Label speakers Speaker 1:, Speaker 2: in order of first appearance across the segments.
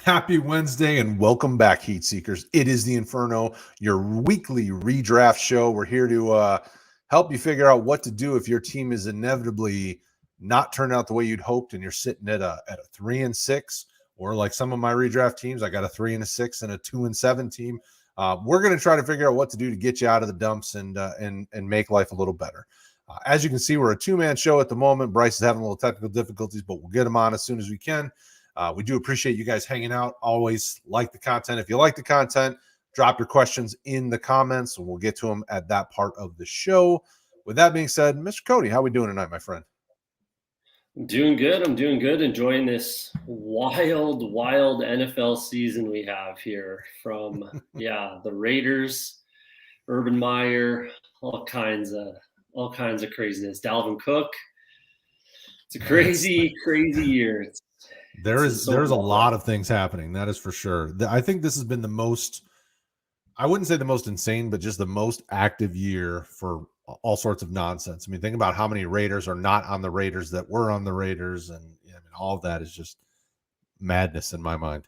Speaker 1: Happy Wednesday and welcome back, Heat Seekers. It is the Inferno, your weekly redraft show. We're here to help you figure out what to do if your team is inevitably not turning out the way you'd hoped and you're sitting at a 3-6, or like some of my redraft teams, I got a 3-6 and a 2-7 team. We're going to try to figure out what to do to get you out of the dumps and make life a little better. As you can see, we're a two-man show at the moment. Bryce is having a little technical difficulties, but we'll get him on as soon as we can. We do appreciate you guys hanging out. Always like the content. If you like the content, drop your questions in the comments, and we'll get to them at that part of the show. With that being said, Mr. Cody, how are we doing tonight, my friend?
Speaker 2: I'm doing good. Enjoying this wild NFL season we have here from the Raiders, Urban Meyer, all kinds of craziness. Dalvin Cook. It's a crazy year.
Speaker 1: There's a lot of things happening. That is for sure. I think this has been the most, I wouldn't say the most insane, but just the most active year for all sorts of nonsense. I mean, think about how many Raiders are not on the Raiders that were on the Raiders, and all of that is just madness in my mind.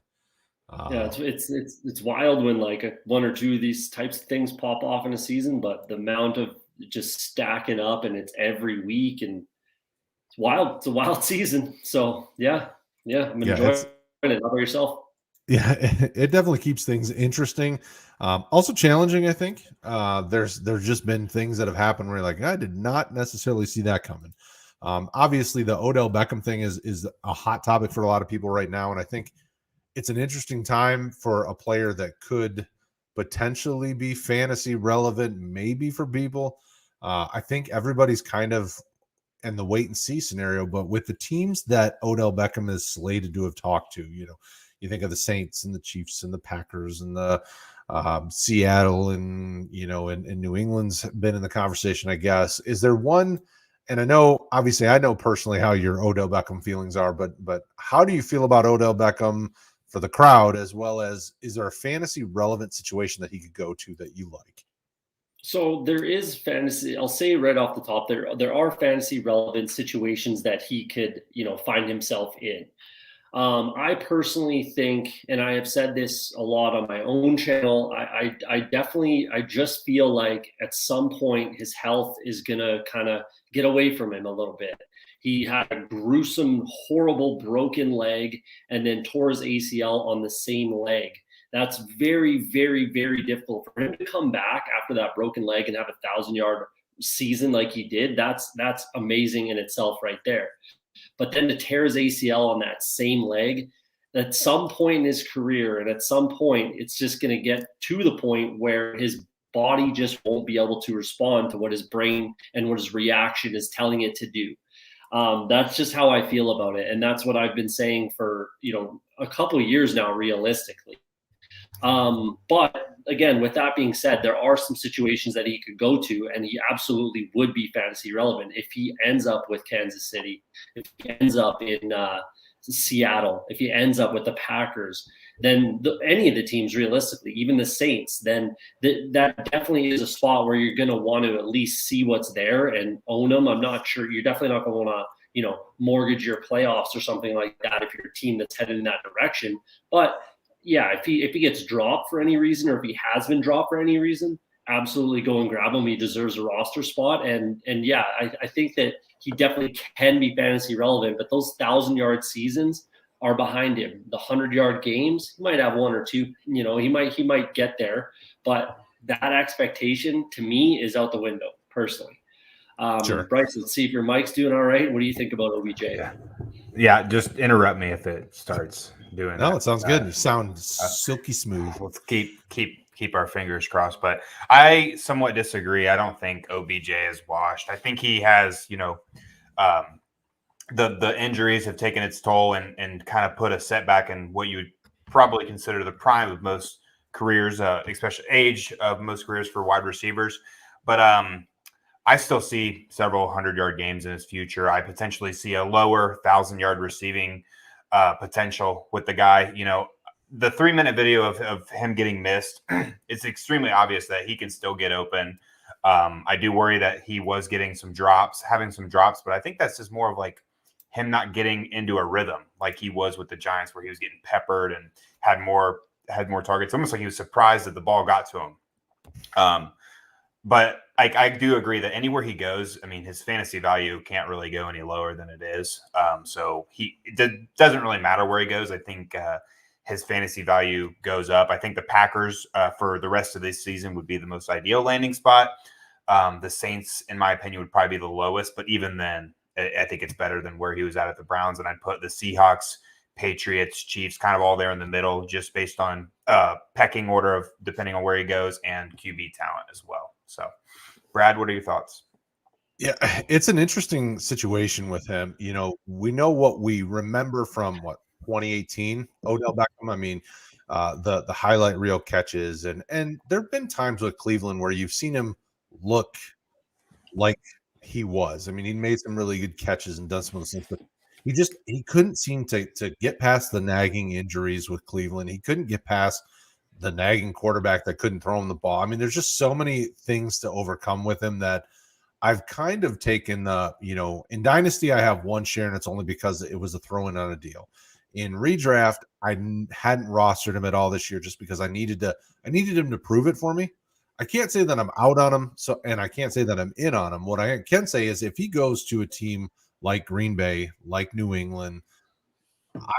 Speaker 2: It's wild when like one or two of these types of things pop off in a season, but the amount of just stacking up, and it's every week, and it's wild. It's a wild season. So I'm enjoying it. How about yourself?
Speaker 1: Yeah, it definitely keeps things interesting. Also challenging, I think. There's just been things that have happened where you're like, I did not necessarily see that coming. Obviously, the Odell Beckham thing is a hot topic for a lot of people right now, and I think it's an interesting time for a player that could potentially be fantasy relevant, maybe for people. I think everybody's kind of in the wait and see scenario, but with the teams that Odell Beckham is slated to have talked to, you think of the Saints and the Chiefs and the Packers and the Seattle and New England's been in the conversation, I guess. Is there one? And I know personally how your Odell Beckham feelings are, but how do you feel about Odell Beckham for the crowd, as well as is there a fantasy relevant situation that he could go to that you like?
Speaker 2: So there is fantasy. I'll say right off the top, there are fantasy relevant situations that he could, find himself in. I personally think, and I have said this a lot on my own channel, I just feel like at some point his health is gonna kind of get away from him a little bit. He had a gruesome, horrible broken leg and then tore his ACL on the same leg. That's very, very, very difficult for him to come back after that broken leg and have 1,000-yard season like he did. That's amazing in itself right there. But then to tear his ACL on that same leg, at some point in his career, and at some point, it's just going to get to the point where his body just won't be able to respond to what his brain and what his reaction is telling it to do. That's just how I feel about it. And that's what I've been saying for, a couple of years now, realistically. But again, with that being said, there are some situations that he could go to, and he absolutely would be fantasy relevant if he ends up with Kansas City, if he ends up in Seattle, if he ends up with the Packers, then any of the teams, realistically, even the Saints, then that definitely is a spot where you're going to want to at least see what's there and own them. I'm not sure. You're definitely not going to want to, mortgage your playoffs or something like that if you're a team that's headed in that direction. But yeah, if he gets dropped for any reason, or if he has been dropped for any reason, absolutely go and grab him. He deserves a roster spot. And yeah, I think that he definitely can be fantasy relevant, but those 1,000-yard seasons are behind him. The 100-yard games, he might have one or two, he might get there, but that expectation to me is out the window personally.
Speaker 1: Sure.
Speaker 2: Bryce, let's see if your mic's doing all right. What do you think about OBJ?
Speaker 3: Yeah, just interrupt me if it starts doing that.
Speaker 1: No, it sounds good. You sound silky smooth.
Speaker 3: Let's keep our fingers crossed. But I somewhat disagree. I don't think OBJ is washed. I think he has, the injuries have taken its toll and kind of put a setback in what you would probably consider the prime of most careers, especially age of most careers for wide receivers. But I still see several 100-yard games in his future. I potentially see a lower 1,000-yard receiving potential with the guy. The 3-minute video of him getting missed, it's extremely obvious that he can still get open. I do worry that he was having some drops, but I think that's just more of like him not getting into a rhythm like he was with the Giants, where he was getting peppered and had more targets. Almost like he was surprised that the ball got to him. But I do agree that anywhere he goes, I mean, his fantasy value can't really go any lower than it is. So it doesn't really matter where he goes. I think his fantasy value goes up. I think the Packers for the rest of this season would be the most ideal landing spot. The Saints, in my opinion, would probably be the lowest. But even then, I think it's better than where he was at the Browns. And I'd put the Seahawks, Patriots, Chiefs kind of all there in the middle, just based on pecking order of depending on where he goes and QB talent as well. So, Brad, what are your thoughts?
Speaker 1: Yeah, it's an interesting situation with him. You know, we know what we remember from 2018, Odell Beckham. I mean, the highlight reel catches, and there have been times with Cleveland where you've seen him look like he was. I mean, he made some really good catches and done some of those things, but he couldn't seem to get past the nagging injuries with Cleveland. He couldn't get past the nagging quarterback that couldn't throw him the ball. I mean, there's just so many things to overcome with him that I've kind of taken in Dynasty, I have one share, and it's only because it was a throw-in on a deal. In redraft, I hadn't rostered him at all this year just because I needed him to prove it for me. I can't say that I'm out on him, and I can't say that I'm in on him. What I can say is if he goes to a team like Green Bay, like New England,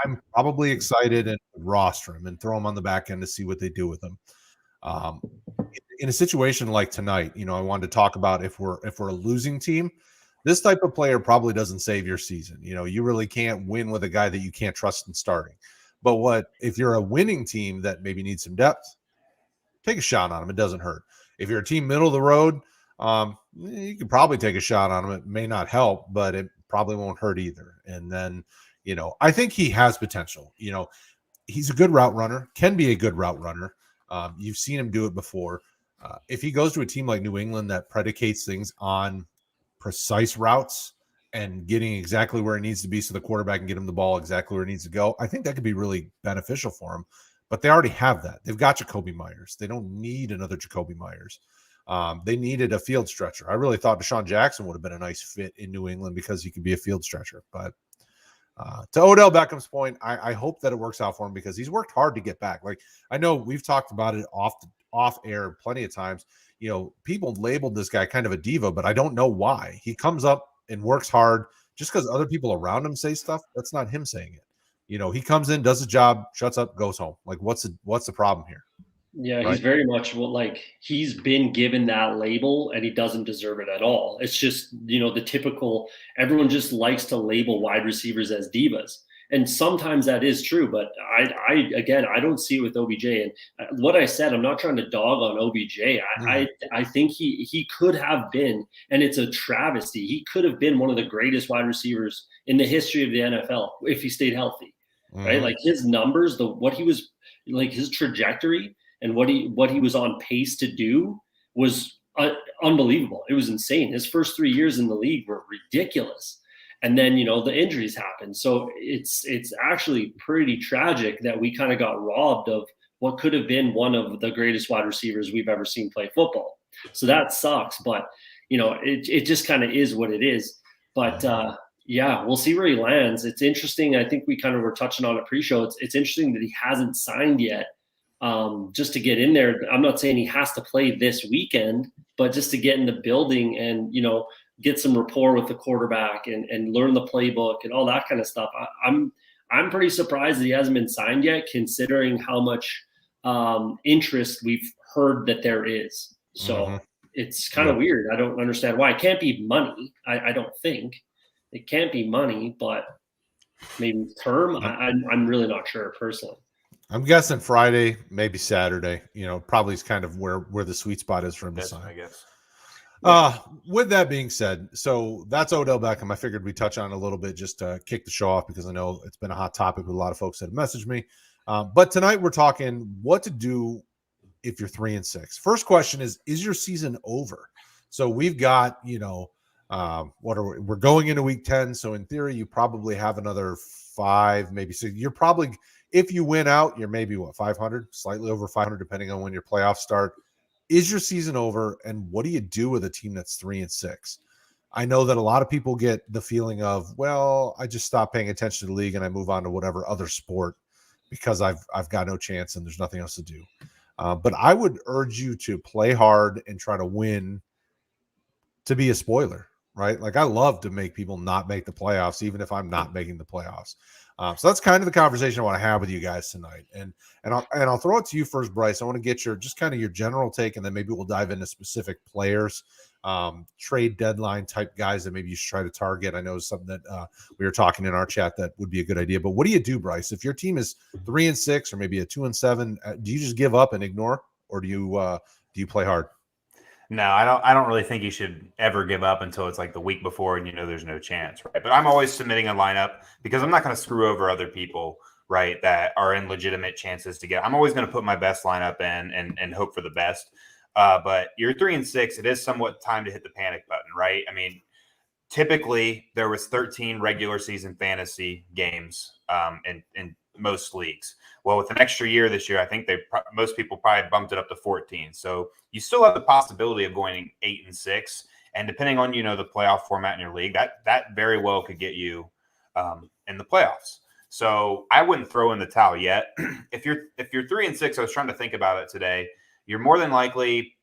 Speaker 1: I'm probably excited and roster him and throw him on the back end to see what they do with him. In a situation like tonight, I wanted to talk about if we're a losing team, this type of player probably doesn't save your season. You really can't win with a guy that you can't trust in starting. But if you're a winning team that maybe needs some depth, take a shot on him. It doesn't hurt. If you're a team middle of the road, you could probably take a shot on him. It may not help, but it probably won't hurt either. And then, I think he has potential. He's a good route runner, can be a good route runner. You've seen him do it before. If he goes to a team like New England that predicates things on precise routes and getting exactly where it needs to be so the quarterback can get him the ball exactly where it needs to go, I think that could be really beneficial for him. But they already have that. They've got Jacoby Myers. They don't need another Jacoby Myers. They needed a field stretcher. I really thought Deshaun Jackson would have been a nice fit in New England because he could be a field stretcher. But to Odell Beckham's point, I hope that it works out for him because he's worked hard to get back. Like, I know we've talked about it off air plenty of times. People labeled this guy kind of a diva, but I don't know why. He comes up and works hard. Just because other people around him say stuff, that's not him saying it. He comes in, does his job, shuts up, goes home. Like, what's the problem here?
Speaker 2: Yeah,
Speaker 1: right?
Speaker 2: He's very much he's been given that label and he doesn't deserve it at all. It's just, the typical, everyone just likes to label wide receivers as divas. And sometimes that is true, but I don't see it with OBJ. And what I said, I'm not trying to dog on OBJ. I think he could have been, and it's a travesty, he could have been one of the greatest wide receivers in the history of the NFL if he stayed healthy, right? Like his numbers, what he was, like his trajectory and what he was on pace to do was unbelievable. It was insane. His first 3 years in the league were ridiculous. And then, the injuries happened. So it's actually pretty tragic that we kind of got robbed of what could have been one of the greatest wide receivers we've ever seen play football. So that sucks, but it just kind of is what it is. But yeah, we'll see where he lands. It's interesting. I think we kind of were touching on a pre-show. It's interesting that he hasn't signed yet. Just to get in there. I'm not saying he has to play this weekend, but just to get in the building and, get some rapport with the quarterback and learn the playbook and all that kind of stuff. I'm pretty surprised that he hasn't been signed yet, considering how much interest we've heard that there is. So it's kind of weird. I don't understand why. It can't be money. I don't think it can't be money, but maybe term. I'm really not sure personally.
Speaker 1: I'm guessing Friday, maybe Saturday. Probably is kind of where the sweet spot is for him to sign,
Speaker 3: I guess.
Speaker 1: With that being said, so that's Odell Beckham. I figured we'd touch on it a little bit just to kick the show off because I know it's been a hot topic with a lot of folks that have messaged me. But tonight we're talking what to do if you're 3-6. First question is your season over? So we've got, we're going into week 10. So in theory, you probably have another 5, maybe 6. You're probably, if you win out, you're maybe 500, slightly over 500, depending on when your playoffs start. Is your season over? And what do you do with a team that's 3-6? I know that a lot of people get the feeling of, well, I just stop paying attention to the league and I move on to whatever other sport because I've got no chance and there's nothing else to do. But I would urge you to play hard and try to win to be a spoiler, right? Like I love to make people not make the playoffs, even if I'm not making the playoffs. So that's kind of the conversation I want to have with you guys tonight. And I'll throw it to you first, Bryce. I want to get your just kind of your general take, and then maybe we'll dive into specific players, trade deadline type guys that maybe you should try to target. I know it's something that we were talking in our chat that would be a good idea. But what do you do, Bryce? If your team is 3-6 or maybe a 2-7, do you just give up and ignore, or do you play hard?
Speaker 3: No, I don't really think you should ever give up until it's like the week before and you know there's no chance, right? But I'm always submitting a lineup because I'm not going to screw over other people, right, that are in legitimate chances to get. I'm always going to put my best lineup in and hope for the best. But you're 3-6, it is somewhat time to hit the panic button, right? I mean, typically there was 13 regular season fantasy games in most leagues. Well, with an extra year this year, I think most people probably bumped it up to 14. So you still have the possibility of going 8-6, and depending on the playoff format in your league, that very well could get you in the playoffs. So I wouldn't throw in the towel yet. If you're 3-6, I was trying to think about it today. You're more than likely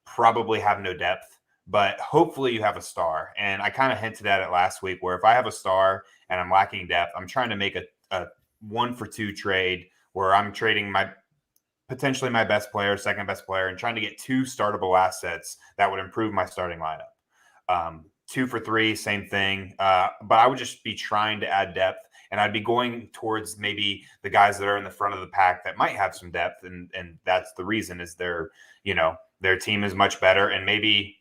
Speaker 3: probably have no depth, but hopefully you have a star. And I kind of hinted at it last week, where if I have a star and I'm lacking depth, I'm trying to make a 1-for-2 trade where I'm trading potentially my best player, second best player, and trying to get 2 startable assets that would improve my starting lineup. 2 for 3, same thing. But I would just be trying to add depth, and I'd be going towards maybe the guys that are in the front of the pack that might have some depth, and that's the reason is their team is much better, and maybe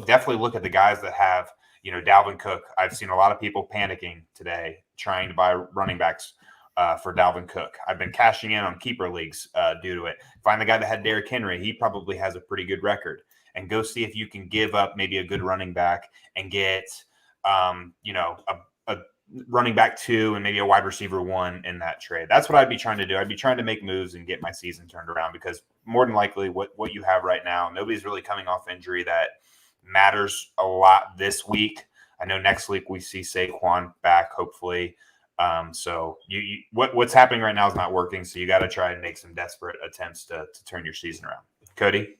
Speaker 3: definitely look at the guys that have Dalvin Cook. I've seen a lot of people panicking today trying to buy running backs for Dalvin Cook. I've been cashing in on keeper leagues due to it. Find the guy that had Derrick Henry. He probably has a pretty good record. And go see if you can give up maybe a good running back and get, a running back 2 and maybe a wide receiver 1 in that trade. That's what I'd be trying to do. I'd be trying to make moves and get my season turned around, because more than likely what you have right now, nobody's really coming off injury that matters a lot this week. I know next week we see Saquon back, hopefully. So what's happening right now is not working. So you got to try and make some desperate attempts to turn your season around. Cody?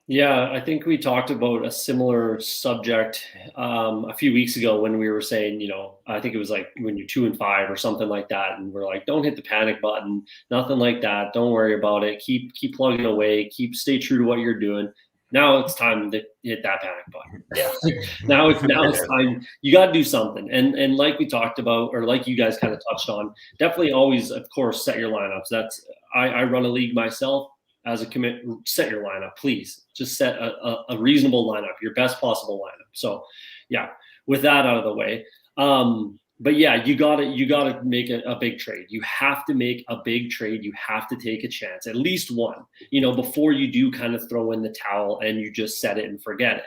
Speaker 2: Yeah, I think we talked about a similar subject a few weeks ago when we were saying, I think it was like when you're 2-5 or something like that. And we're like, don't hit the panic button, nothing like that. Don't worry about it. Keep plugging away, stay true to what you're doing. Now it's time to hit that panic button. Yeah. now it's time. You got to do something. And like we talked about, or like you guys kind of touched on, definitely always, of course, set your lineups. I run a league myself. As a commit, set your lineup, please. Just set a reasonable lineup, your best possible lineup. So, yeah, with that out of the way. But yeah, you gotta make a big trade. You have to make a big trade. You have to take a chance, at least one, before you do kind of throw in the towel and you just set it and forget it.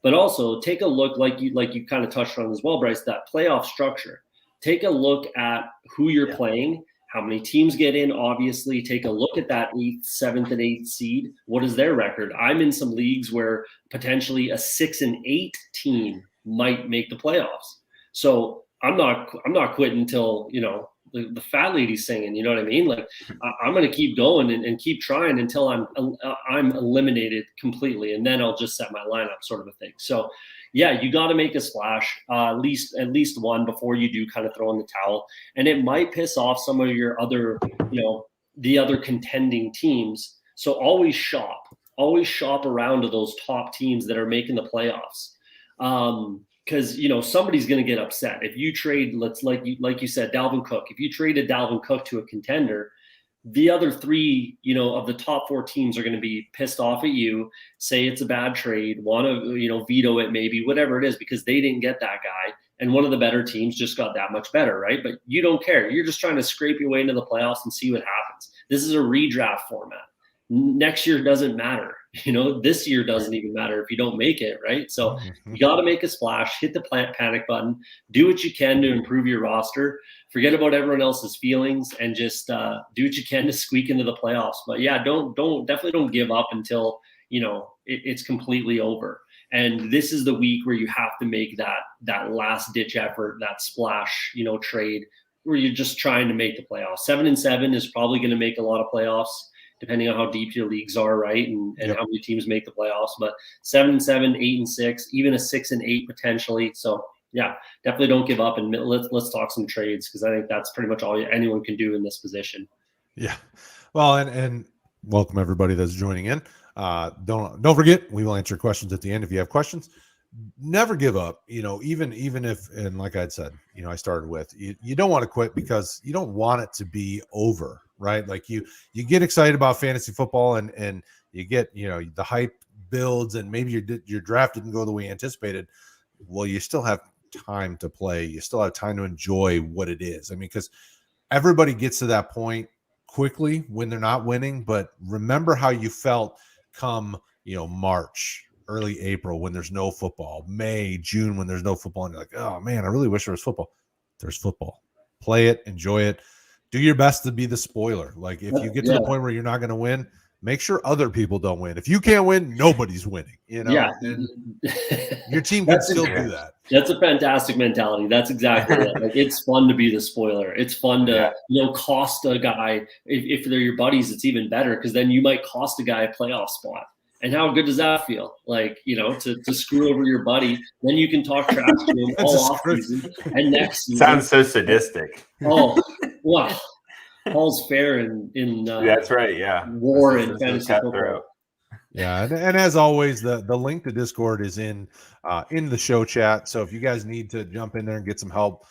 Speaker 2: But also take a look, like you kind of touched on as well, Bryce, that playoff structure. Take a look at who you're playing. How many teams get in? Obviously, take a look at that 7th and 8th seed. What is their record? I'm in some leagues where potentially a 6 and 8 team might make the playoffs. So I'm not quitting until the fat lady's singing. You know what I mean? Like I'm going to keep going and keep trying until I'm eliminated completely, and then I'll just set my lineup, sort of a thing. So. Yeah, you got to make a splash, at least one before you do kind of throw in the towel. And it might piss off some of your other, the other contending teams. So always shop around to those top teams that are making the playoffs. Because, somebody's going to get upset. If you trade, like you said, Dalvin Cook, if you traded Dalvin Cook to a contender, the other 3, of the top 4 teams are going to be pissed off at you, say it's a bad trade, want to, veto it maybe, whatever it is, because they didn't get that guy. And one of the better teams just got that much better, right? But you don't care. You're just trying to scrape your way into the playoffs and see what happens. This is a redraft format. Next year doesn't matter. This year doesn't even matter if you don't make it, right? So you got to make a splash, hit the panic button, do what you can to improve your roster, forget about everyone else's feelings, and just do what you can to squeak into the playoffs. But yeah, definitely don't give up until, it's completely over. And this is the week where you have to make that last ditch effort, that splash, trade where you're just trying to make the playoffs. 7-7 is probably going to make a lot of playoffs, depending on how deep your leagues are, right? And how many teams make the playoffs. But 7-7, 8-6, even a 6-8 potentially. So yeah, definitely don't give up. And let's talk some trades, because I think that's pretty much all anyone can do in this position.
Speaker 1: Yeah. Well, and welcome everybody that's joining in. Don't forget, we will answer questions at the end if you have questions. Never give up, even if, and like I had said, I started with, you don't want to quit because you don't want it to be over, right? Like you get excited about fantasy football and you get, the hype builds, and maybe your draft didn't go the way you anticipated. Well, you still have time to play. You still have time to enjoy what it is. I mean, because everybody gets to that point quickly when they're not winning, but remember how you felt come, March, early April when there's no football, May, June when there's no football, and you're like, oh man, I really wish there was football. There's football. Play it, enjoy it. Do your best to be the spoiler. Like if you get to the point where you're not going to win, make sure other people don't win. If you can't win, nobody's winning.
Speaker 2: Yeah.
Speaker 1: And your team can still do that.
Speaker 2: That's a fantastic mentality. That's exactly it. Like, it's fun to be the spoiler. It's fun to cost a guy. If they're your buddies, it's even better, because then you might cost a guy a playoff spot. And how good does that feel? Like, to screw over your buddy, then you can talk trash to him all off season and next season.
Speaker 3: Sounds so sadistic.
Speaker 2: Oh, wow. Paul's fair in
Speaker 3: that's right. Yeah.
Speaker 2: War and fantasy football.
Speaker 1: Yeah, and as always, the link to Discord is in the show chat. So if you guys need to jump in there and get some help,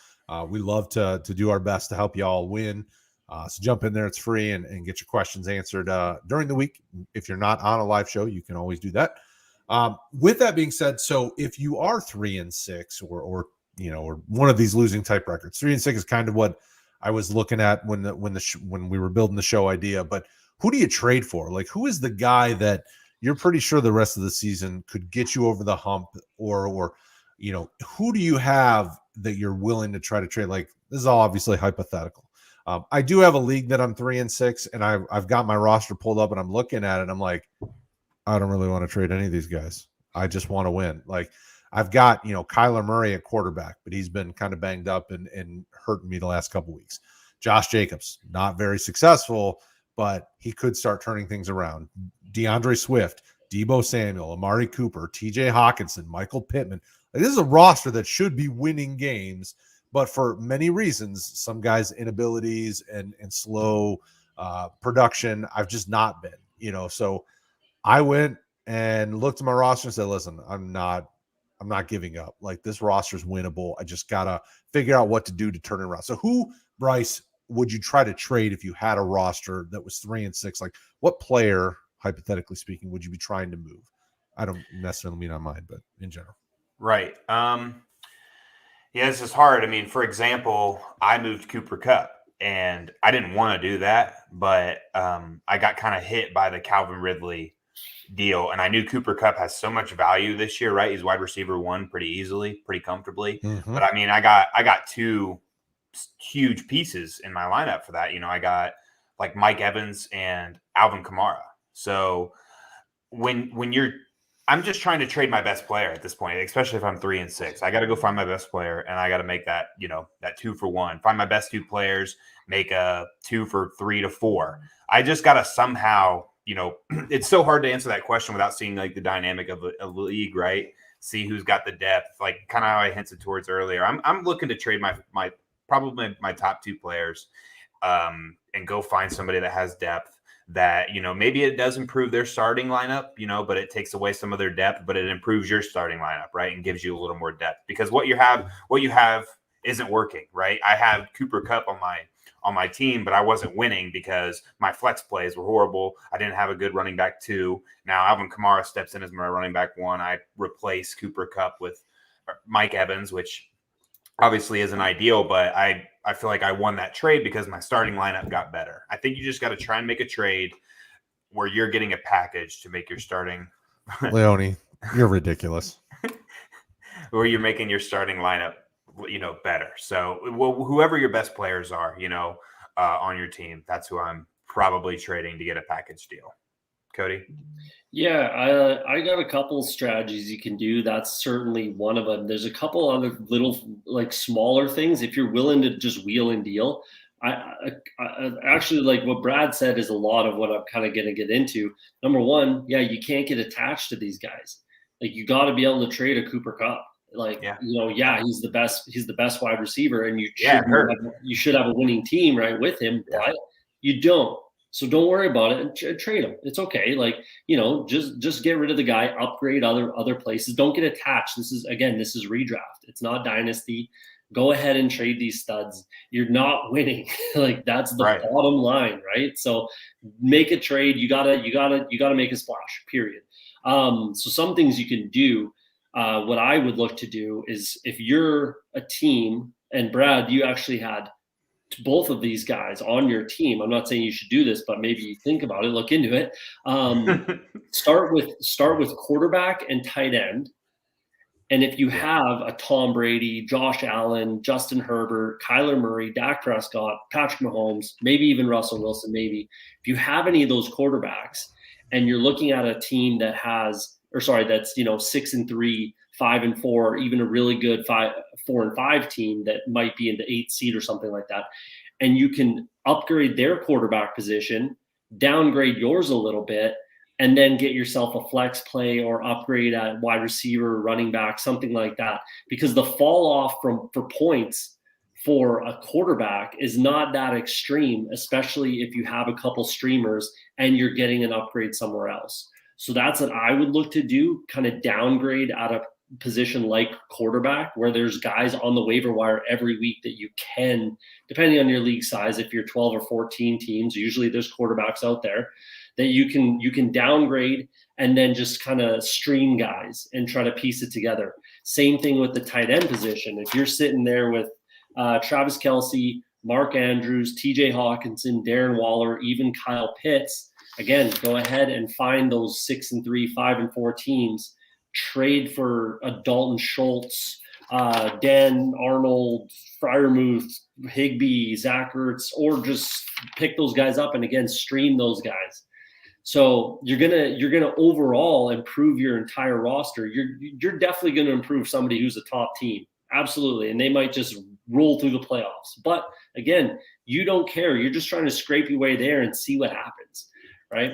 Speaker 1: we love to do our best to help you all win. So jump in there; it's free, and get your questions answered during the week. If you're not on a live show, you can always do that. With that being said, so if you are 3-6 or one of these losing type records, 3-6 is kind of what I was looking at when we were building the show idea. But who do you trade for? Like, who is the guy that you're pretty sure the rest of the season could get you over the hump, or who do you have that you're willing to try to trade? Like, this is all obviously hypothetical. I do have a league that I'm 3-6, and I've got my roster pulled up, and I'm looking at it. I'm like, I don't really want to trade any of these guys. I just want to win. Like, I've got, Kyler Murray at quarterback, but he's been kind of banged up and hurting me the last couple of weeks. Josh Jacobs, not very successful, but he could start turning things around. DeAndre Swift, Deebo Samuel, Amari Cooper, TJ Hawkinson, Michael Pittman. Like, this is a roster that should be winning games, but for many reasons, some guys' inabilities and slow production, I've just not been, so I went and looked at my roster and said, listen, I'm not giving up. Like, this roster's winnable. I just got to figure out what to do to turn it around. So who, Bryce, would you try to trade if you had a roster that was 3-6? Like, what player, hypothetically speaking, would you be trying to move? I don't necessarily mean on mine, but in general.
Speaker 3: Right. Yeah, this is hard. I mean, for example, I moved Cooper Kupp, and I didn't want to do that, but I got kind of hit by the Calvin Ridley deal, and I knew Cooper Kupp has so much value this year, right? He's wide receiver 1 pretty easily, pretty comfortably.
Speaker 1: Mm-hmm.
Speaker 3: But I mean, I got 2 huge pieces in my lineup for that. I got like Mike Evans and Alvin Kamara. So I'm just trying to trade my best player at this point, especially if I'm 3-6. I got to go find my best player, and I got to make that, that 2-for-1. Find my best 2 players, make a 2 for 3 to 4. I just got to somehow, it's so hard to answer that question without seeing like the dynamic of a league, right? See who's got the depth, like kind of how I hinted towards earlier. I'm looking to trade my probably my top 2 players, and go find somebody that has depth. That, maybe it does improve their starting lineup, but it takes away some of their depth, but it improves your starting lineup, right? And gives you a little more depth, because what you have isn't working, right? I have Cooper Kupp on my team, but I wasn't winning because my flex plays were horrible. I didn't have a good running back 2. Now Alvin Kamara steps in as my running back 1. I replace Cooper Kupp with Mike Evans, which obviously isn't ideal, but I feel like I won that trade because my starting lineup got better. I think you just got to try and make a trade where you're getting a package to make your starting.
Speaker 1: Leone, you're ridiculous.
Speaker 3: Where you're making your starting lineup, better. So whoever your best players are, on your team, that's who I'm probably trading to get a package deal. Cody?
Speaker 2: Yeah, I got a couple strategies you can do. That's certainly one of them. There's a couple other little, like, smaller things. If you're willing to just wheel and deal, I actually, like what Brad said, is a lot of what I'm kind of going to get into. Number one, yeah, you can't get attached to these guys. Like, you got to be able to trade a Cooper Cup. Like, he's the best. He's the best wide receiver, and you should have a winning team right with him.
Speaker 3: Yeah.
Speaker 2: But you don't. So don't worry about it and trade him. It's okay. Like, just get rid of the guy, upgrade other places. Don't get attached. This is redraft. It's not dynasty. Go ahead and trade these studs. You're not winning. Like, that's the bottom line, right? So make a trade. You gotta make a splash, period. So some things you can do. What I would look to do is, if you're a team, and Brad, you actually had both of these guys on your team. I'm not saying you should do this, but maybe think about it, look into it. Start with quarterback and tight end. And if you have a Tom Brady, Josh Allen, Justin Herbert, Kyler Murray, Dak Prescott, Patrick Mahomes, maybe even Russell Wilson, if you have any of those quarterbacks, and you're looking at a team that's 6-3, 5-4, or even a really good 4-5 team that might be in the 8th seed or something like that, and you can upgrade their quarterback position, downgrade yours a little bit, and then get yourself a flex play or upgrade at wide receiver, running back, something like that. Because the fall off for points for a quarterback is not that extreme, especially if you have a couple streamers and you're getting an upgrade somewhere else. So that's what I would look to do, kind of downgrade at a position like quarterback, where there's guys on the waiver wire every week that you can, depending on your league size, if you're 12 or 14 teams, usually there's quarterbacks out there that you can downgrade and then just kind of stream guys and try to piece it together. Same thing with the tight end position. If you're sitting there with Travis Kelce, Mark Andrews, TJ Hawkinson, Darren Waller, even Kyle Pitts, again, go ahead and find those 6-3, 5-4 teams. Trade for a Dalton Schultz, Dan Arnold, Freiermuth, Higbee, Zach Ertz, or just pick those guys up and, again, stream those guys. So you're gonna overall improve your entire roster. You're definitely gonna improve somebody who's a top team, absolutely, and they might just roll through the playoffs. But again, you don't care. You're just trying to scrape your way there and see what happens, right?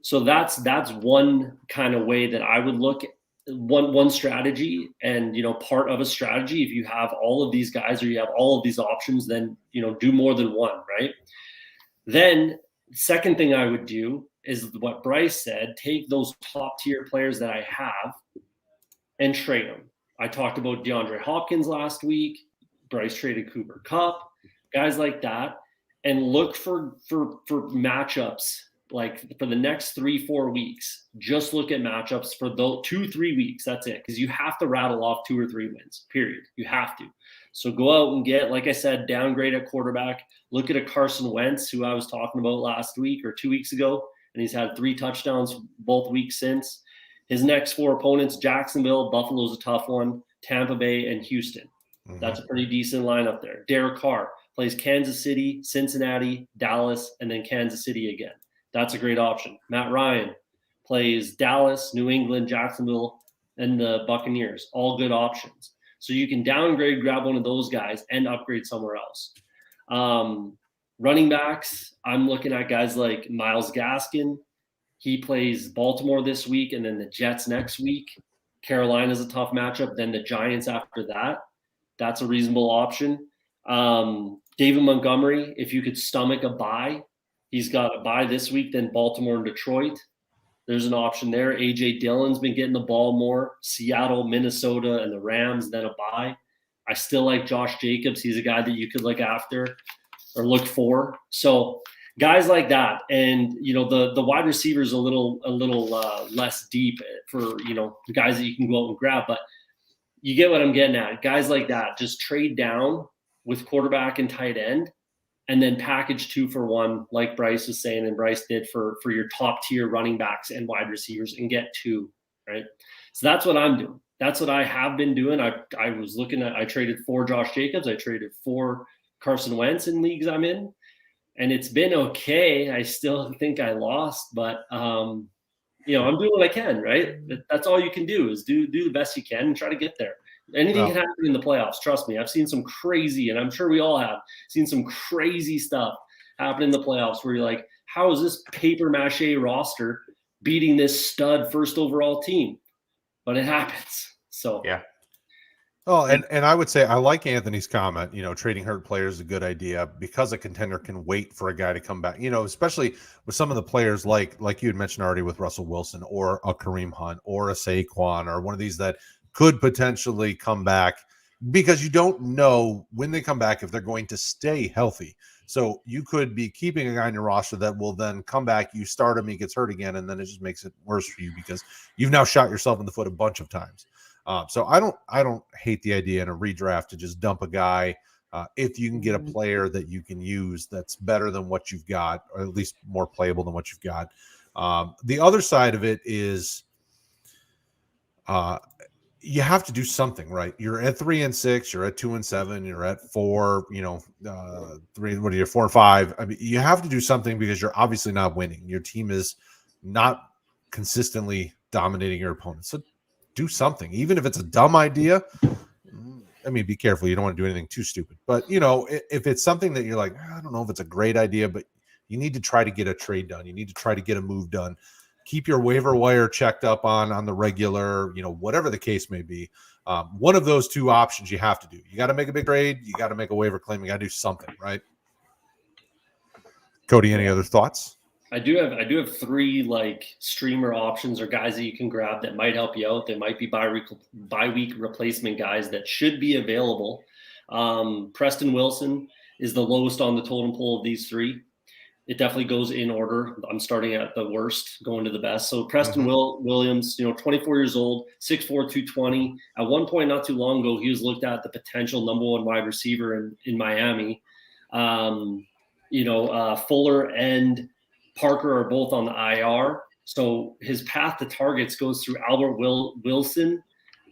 Speaker 2: So that's one kind of way that I would look at. One strategy, and part of a strategy, if you have all of these guys or you have all of these options, then do more than one, right? Then second thing I would do is what Bryce said: take those top tier players that I have and trade them. I talked about DeAndre Hopkins last week. Bryce traded Cooper Kupp, guys like that, and look for matchups. Like, for the next 3-4 weeks, just look at matchups for those 2-3 weeks. That's it. Because you have to rattle off 2 or 3 wins, period. You have to. So go out and get, like I said, downgrade at quarterback. Look at a Carson Wentz, who I was talking about last week or 2 weeks ago, and he's had 3 touchdowns both weeks since. His next 4 opponents: Jacksonville, Buffalo's a tough one, Tampa Bay, and Houston. Mm-hmm. That's a pretty decent lineup there. Derek Carr plays Kansas City, Cincinnati, Dallas, and then Kansas City again. That's a great option. Matt Ryan plays Dallas, New England, Jacksonville, and the Buccaneers. All good options. So you can downgrade, grab one of those guys, and upgrade somewhere else. Running backs, I'm looking at guys like Myles Gaskin. He plays Baltimore this week and then the Jets next week. Carolina's a tough matchup. Then the Giants after that. That's a reasonable option. David Montgomery, if you could stomach a bye, he's got a bye this week, then Baltimore and Detroit. There's an option there. A.J. Dillon's been getting the ball more. Seattle, Minnesota, and the Rams, then a bye. I still like Josh Jacobs. He's a guy that you could look after or look for. So guys like that. And, the wide receivers a little less deep for, the guys that you can go out and grab. But you get what I'm getting at. Guys like that, just trade down with quarterback and tight end, and then package 2 for 1, like Bryce was saying, and Bryce did for your top tier running backs and wide receivers, and get 2, right? So that's what I'm doing. That's what I have been doing. I traded 4 Josh Jacobs. I traded 4 Carson Wentz in leagues I'm in, and it's been okay. I still think I lost, but I'm doing what I can, right? That's all you can do is do the best you can and try to get there. Anything can happen in the playoffs. Trust me. I've seen some crazy, and I'm sure we all have seen some crazy stuff happen in the playoffs where you're like, how is this paper mache roster beating this stud first overall team? But it happens. So
Speaker 3: Yeah.
Speaker 1: Oh, and I would say I like Anthony's comment. Trading hurt players is a good idea because a contender can wait for a guy to come back. Especially with some of the players like you had mentioned already with Russell Wilson or a Kareem Hunt or a Saquon or one of these that could potentially come back, because you don't know when they come back if they're going to stay healthy. So you could be keeping a guy in your roster that will then come back. You start him, he gets hurt again, and then it just makes it worse for you because you've now shot yourself in the foot a bunch of times. So I don't hate the idea in a redraft to just dump a guy if you can get a player that you can use that's better than what you've got, or at least more playable than what you've got. The other side of it is you have to do something, right? You're at 3-6, you're at 2-7, you're at 4, 3, what are you, 4 or 5? I mean, you have to do something because you're obviously not winning. Your team is not consistently dominating your opponents. So do something, even if it's a dumb idea. I mean, be careful. You don't want to do anything too stupid. But, if it's something that you're like, I don't know if it's a great idea, but you need to try to get a trade done. You need to try to get a move done. Keep your waiver wire checked up on the regular, whatever the case may be. One of those two options you have to do. You got to make a big trade. You got to make a waiver claim. You got to do something, right? Cody, any other thoughts?
Speaker 2: I do have 3 streamer options or guys that you can grab that might help you out. They might be bi-week replacement guys that should be available. Preston Wilson is the lowest on the totem pole of these 3. It definitely goes in order. I'm starting at the worst, going to the best. So Preston Williams, 24 years old, 6'4", 220. At one point not too long ago, he was looked at the potential #1 wide receiver in Miami. Fuller and Parker are both on the IR. So his path to targets goes through Albert Wilson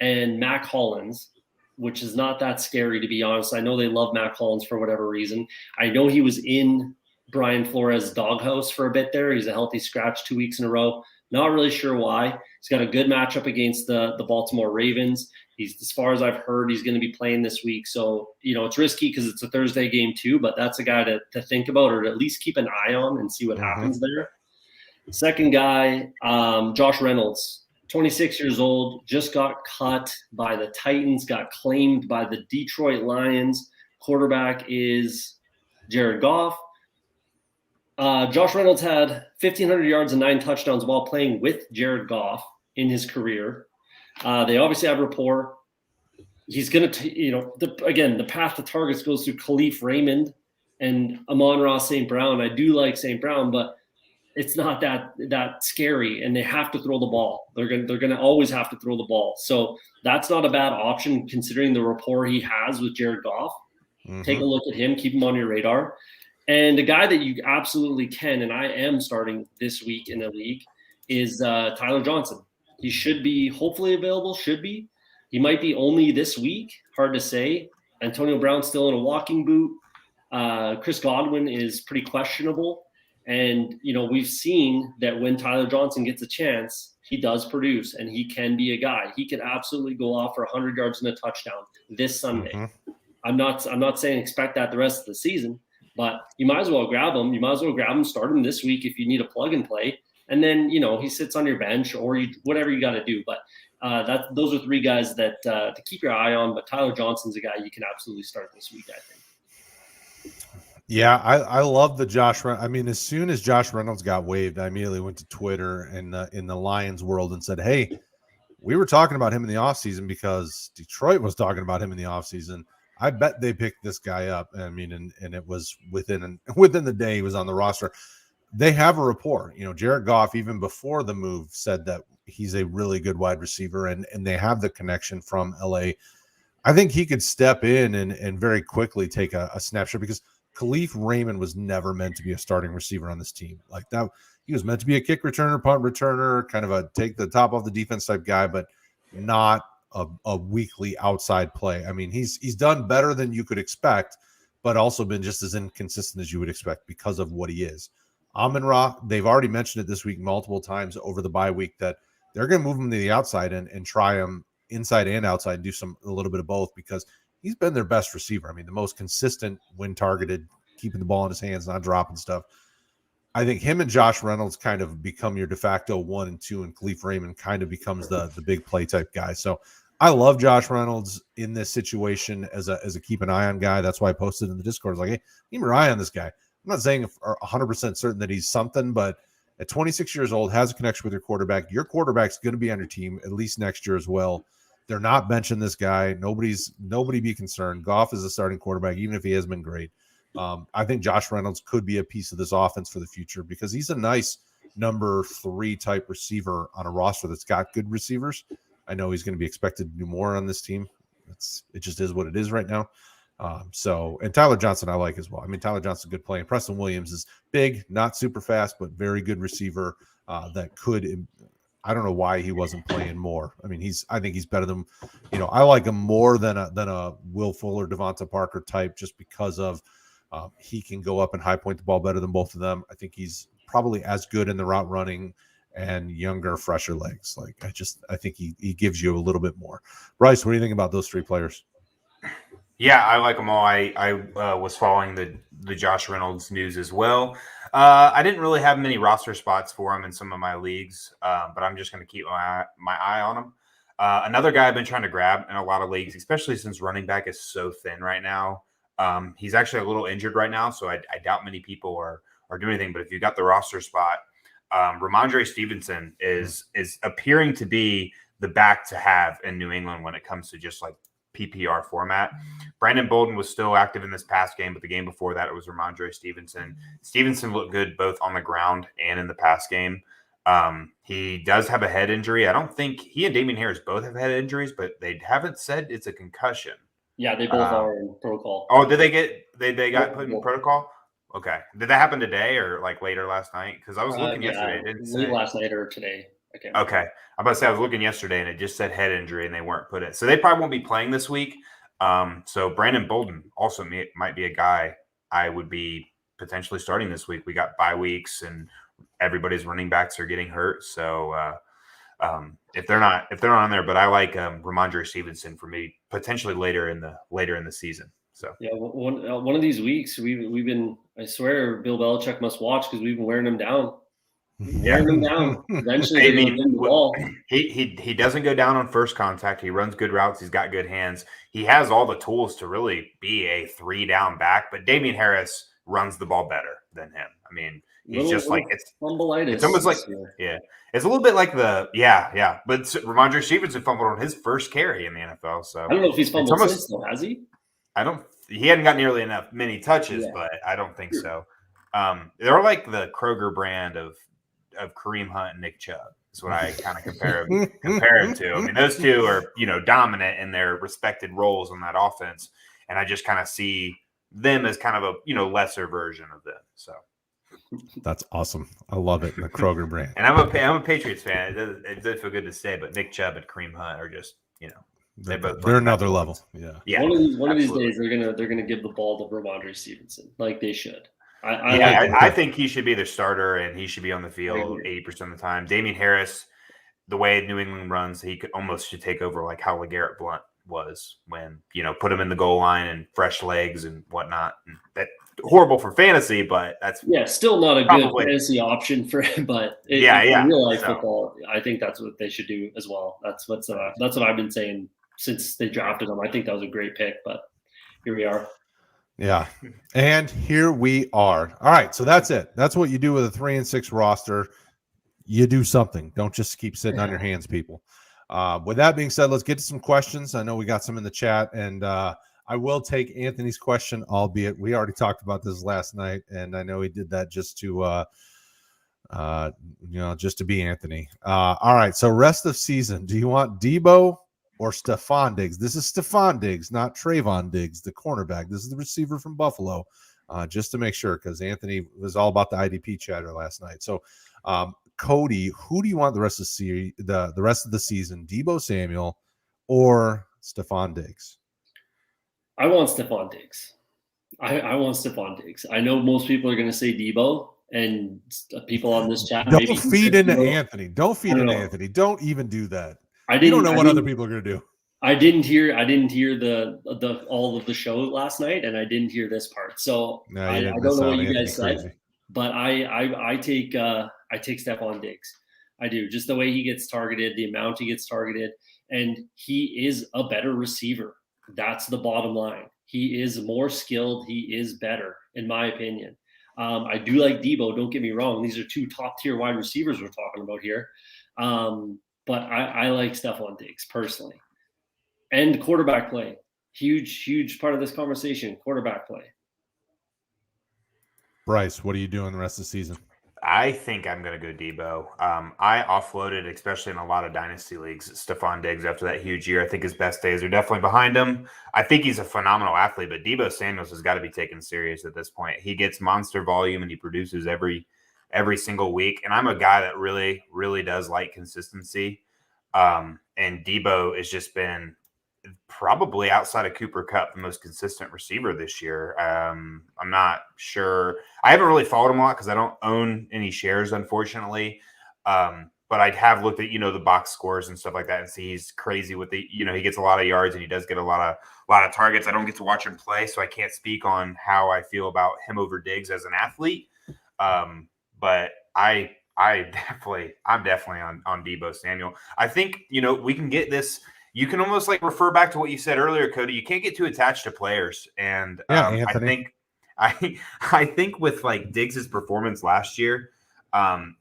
Speaker 2: and Mac Hollins, which is not that scary, to be honest. I know they love Mac Hollins for whatever reason. I know he was in Brian Flores' doghouse for a bit there. He's a healthy scratch 2 weeks in a row. Not really sure why. He's got a good matchup against the Baltimore Ravens. As far as I've heard, he's going to be playing this week. So, it's risky because it's a Thursday game too, but that's a guy to think about or to at least keep an eye on and see what happens there. Second guy, Josh Reynolds, 26 years old, just got cut by the Titans, got claimed by the Detroit Lions. Quarterback is Jared Goff. Josh Reynolds had 1,500 yards and 9 touchdowns while playing with Jared Goff in his career. They obviously have rapport. He's going to, the path to targets goes through Khalif Raymond and Amon-Ra St. Brown. I do like St. Brown, but it's not that scary, and they have to throw the ball. They're going to always have to throw the ball. So that's not a bad option considering the rapport he has with Jared Goff. Take a look at him. Keep him on your radar. And the guy that you absolutely can, and I am starting this week in the league, is Tyler Johnson. He should be hopefully available, He might be only this week. Hard to say. Antonio Brown's still in a walking boot. Chris Godwin is pretty questionable. And, we've seen that when Tyler Johnson gets a chance, he does produce, and he can be a guy. He can absolutely go off for 100 yards and a touchdown this Sunday. I'm not saying expect that the rest of the season, but you might as well grab him. You might as well grab him, start him this week if you need a plug and play. And then, he sits on your bench or whatever you got to do. But those are 3 guys that to keep your eye on. But Tyler Johnson's a guy you can absolutely start this week, I think.
Speaker 1: Yeah, I love the Josh. I mean, as soon as Josh Reynolds got waived, I immediately went to Twitter and in the Lions world and said, hey, we were talking about him in the offseason because Detroit was talking about him in the offseason. I bet they picked this guy up. I mean, and it was within the day he was on the roster. They have a rapport. Jared Goff, even before the move, said that he's a really good wide receiver, and they have the connection from LA. I think he could step in and very quickly take a snapshot because Khalif Raymond was never meant to be a starting receiver on this team. Like that, he was meant to be a kick returner, punt returner, kind of a take the top off the defense type guy, but not a weekly outside play. I mean, he's done better than you could expect, but also been just as inconsistent as you would expect because of what he is. Amon-Ra, they've already mentioned it this week multiple times over the bye week that they're going to move him to the outside and try him inside and outside, and do a little bit of both, because he's been their best receiver. I mean, the most consistent when targeted, keeping the ball in his hands, not dropping stuff. I think him and Josh Reynolds kind of become your de facto 1 and 2, and Khalif Raymond kind of becomes the big play type guy. So I love Josh Reynolds in this situation as a keep an eye on guy. That's why I posted in the Discord. I was like, hey, keep your eye on this guy. I'm not saying 100% certain that he's something, but at 26 years old, has a connection with your quarterback. Your quarterback's going to be on your team at least next year as well. They're not benching this guy. Nobody be concerned. Goff is a starting quarterback, even if he has been great. I think Josh Reynolds could be a piece of this offense for the future, because he's a nice number 3 type receiver on a roster that's got good receivers. I know he's going to be expected to do more on this team. It just is what it is right now. And Tyler Johnson I like as well. I mean, Tyler Johnson's a good play, and Preston Williams is big, not super fast, but very good receiver that could. I don't know why he wasn't playing more. I mean, I think he's better than, I like him more than a Will Fuller, Devonta Parker type, just because of he can go up and high point the ball better than both of them. I think he's probably as good in the route running and younger, fresher legs. I think he gives you a little bit more. Bryce, what do you think about those 3 players?
Speaker 3: Yeah, I like them all. I was following the Josh Reynolds news as well. I didn't really have many roster spots for him in some of my leagues, but I'm just going to keep my eye on him. Another guy I've been trying to grab in a lot of leagues, especially since running back is so thin right now. He's actually a little injured right now, so I doubt many people are doing anything. But if you got the roster spot, Ramondre Stevenson is appearing to be the back to have in New England when it comes to just like PPR format. Brandon Bolden was still active in this past game, but the game before that, it was Ramondre Stevenson. Stevenson looked good both on the ground and in the pass game. He does have a head injury. I don't think he and Damian Harris both have head injuries, but they haven't said it's a concussion.
Speaker 2: Yeah, they both are in protocol.
Speaker 3: Oh, did they got put in protocol? Okay. Did that happen today or like later last night? Because I was looking yesterday. It didn't say.
Speaker 2: Last night or today.
Speaker 3: Okay. I'm about to say I was looking yesterday and it just said head injury and they weren't put in. So they probably won't be playing this week. So Brandon Bolden also might be a guy I would be potentially starting this week. We got bye weeks and everybody's running backs are getting hurt. So if they're not on there, but I like Ramondre Stevenson for me potentially later in the season. So
Speaker 2: yeah, one of these weeks we've been. I swear Bill Belichick must watch because we've been wearing him down. Wearing him down. Eventually, the ball.
Speaker 3: He doesn't go down on first contact. He runs good routes. He's got good hands. He has all the tools to really be a 3-down back. But Damian Harris runs the ball better than him. I mean, he's just like it's almost like it's a little bit like But Ramondre Stevenson fumbled on his first carry in the NFL. So
Speaker 2: I don't know if he's fumbled since though, has he?
Speaker 3: He hadn't got nearly many touches, but I don't think so. They're like the Kroger brand of Kareem Hunt and Nick Chubb. Is what I kind of compare him to. I mean, those two are dominant in their respected roles on that offense, and I just kind of see them as kind of a lesser version of them. So
Speaker 1: that's awesome. I love it. The Kroger brand.
Speaker 3: And I'm a Patriots fan. It does feel good to say, but Nick Chubb and Kareem Hunt are just
Speaker 1: they're another level. Yeah.
Speaker 2: One of these days they're gonna give the ball to Ramondre Stevenson like they should.
Speaker 3: I think he should be their starter and he should be on the field 80% of the time. Damian Harris, the way New England runs, he should take over like how LeGarrette Blount was when put him in the goal line and fresh legs and whatnot. And that horrible for fantasy, but that's
Speaker 2: still not a good fantasy option for him. But in real life football, I think that's what they should do as well. That's what I've been saying since they drafted him. I think that was a great pick, but here we are.
Speaker 1: Yeah. And here we are. All right. So that's it. That's what you do with a 3-6 roster. You do something. Don't just keep sitting on your hands, people. With that being said, let's get to some questions. I know we got some in the chat, and I will take Anthony's question, albeit we already talked about this last night, and I know he did that just to just to be Anthony. All right. So rest of season, do you want Debo or Stephon Diggs? This is Stephon Diggs, not Trayvon Diggs, the cornerback. This is the receiver from Buffalo, just to make sure, because Anthony was all about the IDP chatter last night. So, Cody, who do you want the rest of the rest of the season? Debo Samuel or Stephon Diggs?
Speaker 2: I want Stephon Diggs. I want Stephon Diggs. I know most people are going to say Debo, and people on this chat.
Speaker 1: Don't
Speaker 2: maybe
Speaker 1: feed into Anthony. Don't feed into
Speaker 2: know.
Speaker 1: Anthony. Don't even do that.
Speaker 2: You
Speaker 1: don't know what other people are going to do.
Speaker 2: I didn't hear the all of the show last night, and I didn't hear this part. So
Speaker 1: No,
Speaker 2: I don't know what you guys said, but I take Stephon Diggs. I do. Just the way he gets targeted, the amount he gets targeted, and he is a better receiver. That's the bottom line. He is more skilled. He is better, in my opinion. I do like Debo. Don't get me wrong. These are two top-tier wide receivers we're talking about here. But I like Stephon Diggs personally. And quarterback play. Huge part of this conversation, quarterback play.
Speaker 1: Bryce, what are you doing the rest of the season?
Speaker 3: I think I'm going to go Debo. I offloaded, especially in a lot of dynasty leagues, Stephon Diggs after that huge year. I think his best days are definitely behind him. I think he's a phenomenal athlete, but Debo Samuels has got to be taken serious at this point. He gets monster volume and he produces every single week. And I'm a guy that really, really does like consistency. And Debo has just been probably outside of Cooper Kupp, the most consistent receiver this year. I'm not sure. I haven't really followed him a lot because I don't own any shares, unfortunately. But I have looked at, the box scores and stuff like that and see he's crazy with the, he gets a lot of yards and he does get a lot of targets. I don't get to watch him play, so I can't speak on how I feel about him over Diggs as an athlete. But I'm definitely on Debo Samuel. I think, we can get this. You can almost refer back to what you said earlier, Cody. You can't get too attached to players. And
Speaker 1: Anthony.
Speaker 3: I think with Diggs' performance last year,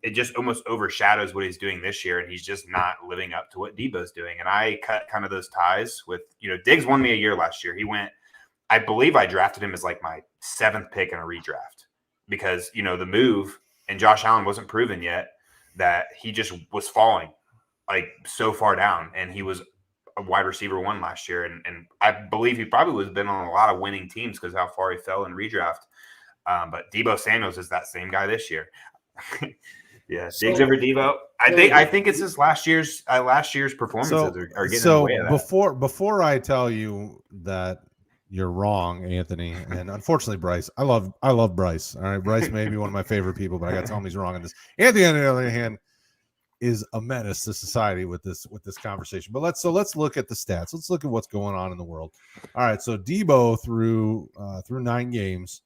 Speaker 3: it just almost overshadows what he's doing this year. And he's just not living up to what Debo's doing. And I cut kind of those ties with, Diggs won me a year last year. He went, I believe I drafted him as my 7th pick in a redraft because, the move and Josh Allen wasn't proven yet that he just was falling so far down. And he was a wide receiver 1 last year. And I believe he probably was been on a lot of winning teams because how far he fell in redraft. But Debo Samuels is that same guy this year. Yeah. Diggs over Debo. I think it's his last year's performances are getting in the way of that.
Speaker 1: Before I tell you that you're wrong, Anthony, and unfortunately Bryce, I love Bryce. All right. Bryce may be one of my favorite people, but I got to tell him he's wrong on this. Anthony, on the other hand, is a menace to society with this conversation. But let's look at the stats. Let's look at what's going on in the world. All right, so Debo through 9 games.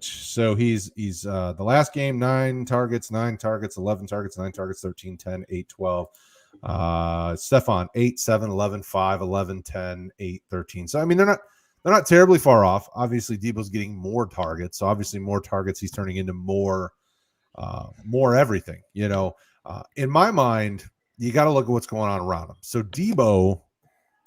Speaker 1: So he's the last game 9 targets, 11 targets, 9 targets, 13, 10, 8, 12. Stephon 8, 7, 11, 5, 11, 10, 8, 13. So I mean they're not terribly far off. Obviously Debo's getting more targets. So obviously more targets he's turning into more everything, in my mind, you got to look at what's going on around him. So Debo,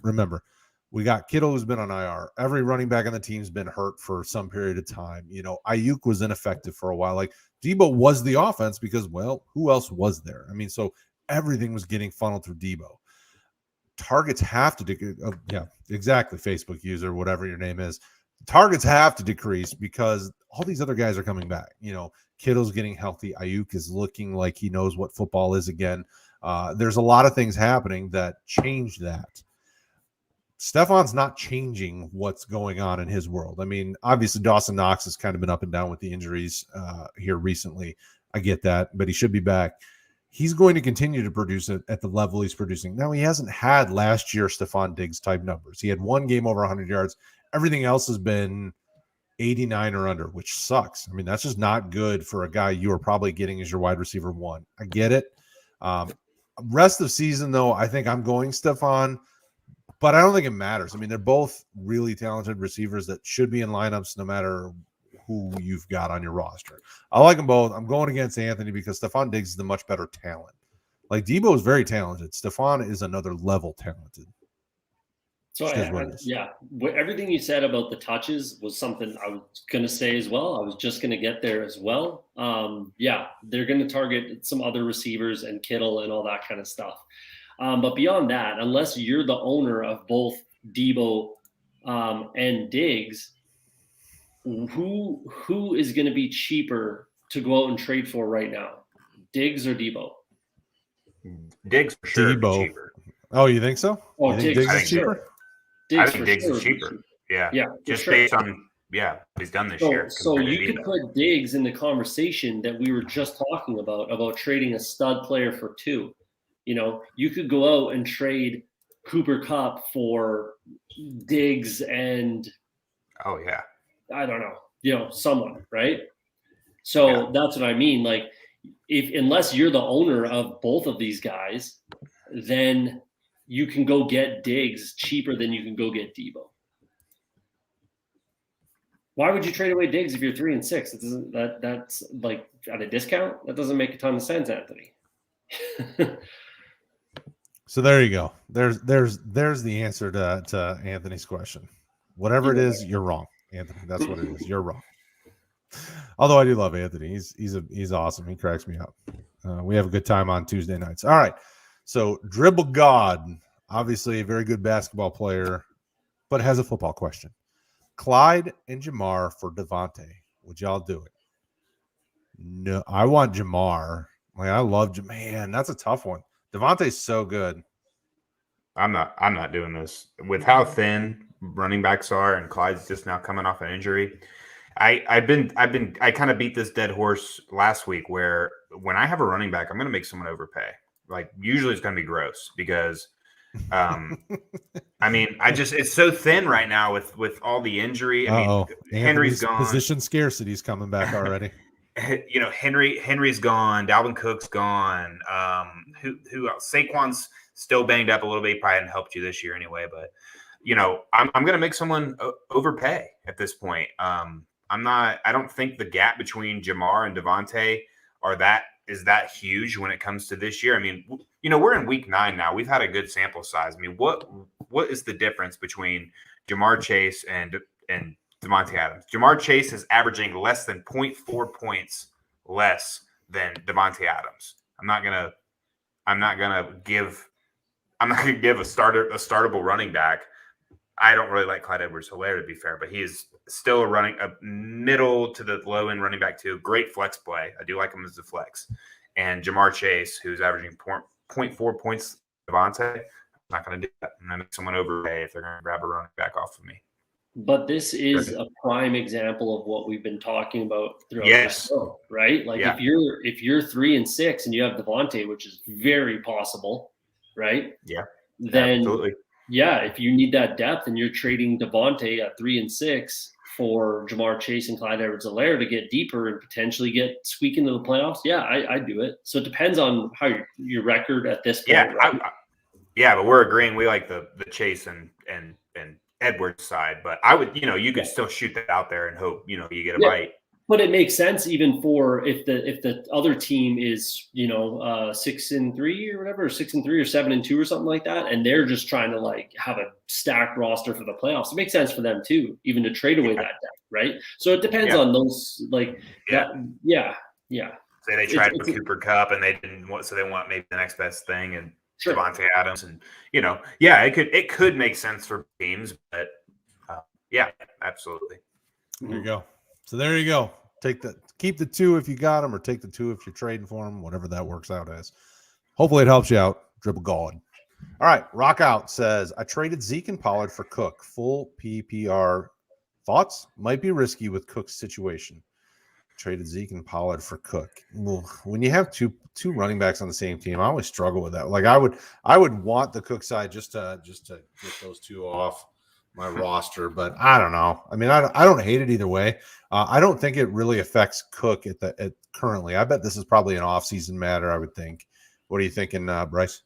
Speaker 1: remember, we got Kittle who's been on IR. Every running back on the team's been hurt for some period of time. Ayuk was ineffective for a while. Debo was the offense because, well, who else was there? I mean, so everything was getting funneled through Debo. Targets have to, exactly. Facebook user, whatever your name is. Targets have to decrease because all these other guys are coming back. Kittle's getting healthy. Ayuk is looking like he knows what football is again. There's a lot of things happening that change that. Stephon's not changing what's going on in his world. I mean, obviously Dawson Knox has kind of been up and down with the injuries here recently. I get that, but he should be back. He's going to continue to produce it at the level he's producing. Now, he hasn't had last year Stephon Diggs type numbers. He had 1 game over 100 yards. Everything else has been 89 or under, which sucks. I mean, that's just not good for a guy you are probably getting as your wide receiver 1. I get it. Rest of season, though, I think I'm going Stephon, but I don't think it matters. I mean, they're both really talented receivers that should be in lineups no matter who you've got on your roster. I like them both. I'm going against Anthony because Stephon Diggs is the much better talent. Debo is very talented. Stephon is another level talented.
Speaker 2: So everything you said about the touches was something I was going to say as well. I was just going to get there as well. They're going to target some other receivers and Kittle and all that kind of stuff. But beyond that, unless you're the owner of both Debo and Diggs, who is going to be cheaper to go out and trade for right now? Diggs or Debo?
Speaker 3: Diggs for sure.
Speaker 1: Debo.
Speaker 3: Cheaper.
Speaker 1: Oh, you think so?
Speaker 2: Oh,
Speaker 1: you think Diggs is cheaper?
Speaker 3: I think Diggs is cheaper. Yeah. Just based on yeah, he's done this year.
Speaker 2: So
Speaker 3: compared to
Speaker 2: you could
Speaker 3: Debo.
Speaker 2: put Diggs in the conversation that we were just talking about trading a stud player for 2. You could go out and trade Cooper Kupp for Diggs and
Speaker 3: Oh yeah,
Speaker 2: I don't know, someone, right? So that's what I mean. Like, unless you're the owner of both of these guys, then you can go get Diggs cheaper than you can go get Debo. Why would you trade away Diggs if you're 3 and 6? That's like at a discount. That doesn't make a ton of sense, Anthony.
Speaker 1: So there you go. There's the answer to Anthony's question. Whatever it is, you're wrong, Anthony. That's what it is. You're wrong. Although I do love Anthony. He's awesome. He cracks me up. We have a good time on Tuesday nights. All right. So Dribble God, obviously a very good basketball player, but has a football question. Clyde and Jamar for Devontae. Would y'all do it? No, I want Jamar. Like, I love Jamar. Man, that's a tough one. Devontae's so good.
Speaker 3: I'm not doing this with how thin running backs are, and Clyde's just now coming off an injury. I kind of beat this dead horse last week where when I have a running back, I'm going to make someone overpay. Like, usually it's going to be gross because I mean, it's so thin right now with all the injury. I mean, Henry's gone.
Speaker 1: Position scarcity's coming back already.
Speaker 3: Henry's gone. Dalvin Cook's gone. Who else? Saquon's still banged up a little bit. He probably hadn't helped you this year anyway. But I'm going to make someone overpay at this point. I don't think the gap between Jamar and Devontae is that huge when it comes to this year. I mean, we're in week 9 now. We've had a good sample size. I mean, what is the difference between Jamar Chase and Devontae Adams? Jamar Chase is averaging less than 0.4 points less than Devontae Adams. I'm not gonna give a startable running back. I don't really like Clyde Edwards-Helaire, to be fair, but he is still a middle to the low end running back too. Great flex play. I do like him as a flex. And Jamar Chase, who's averaging 0.4 points, Devontae, I'm not going to do that. I'm going to make someone overpay if they're going to grab a running back off of me.
Speaker 2: But this is a prime example of what we've been talking about throughout the show, right? Like, if you're 3 and 6 and you have Devontae, which is very possible, right?
Speaker 3: Yeah.
Speaker 2: Then
Speaker 3: absolutely.
Speaker 2: Yeah, if you need that depth and you're trading Devontae at 3 and 6 for Jamar Chase and Clyde Edwards-Helaire to get deeper and potentially squeak into the playoffs, yeah, I do it. So it depends on how your record at this point.
Speaker 3: Yeah,
Speaker 2: right?
Speaker 3: But we're agreeing we like the Chase and Edwards side. But I would, you could still shoot that out there and hope, you get a bite.
Speaker 2: But it makes sense even for if the other team is 6-3 or whatever, or 6-3 or 7-2 or something like that, and they're just trying to like have a stacked roster for the playoffs. It makes sense for them too, even to trade away that depth, right? So it depends on those, like
Speaker 3: Say they tried for Cooper Kupp and they didn't want, so they want maybe the next best thing and Devontae Adams, and it could make sense for teams, but absolutely.
Speaker 1: There you go. So there you go. Keep the 2 if you got them, or take the 2 if you're trading for them, whatever that works out as. Hopefully it helps you out. Dribble God. All right. Rock Out says, I traded Zeke and Pollard for Cook. Full PPR. Thoughts? Might be risky with Cook's situation. Traded Zeke and Pollard for Cook. Well, when you have two running backs on the same team, I always struggle with that. Like, I would want the Cook side just to get those 2 off my roster, but I don't know. I mean, I don't hate it either way. I don't think it really affects Cook at currently. I bet this is probably an off-season matter, I would think. What are you thinking, Bryce?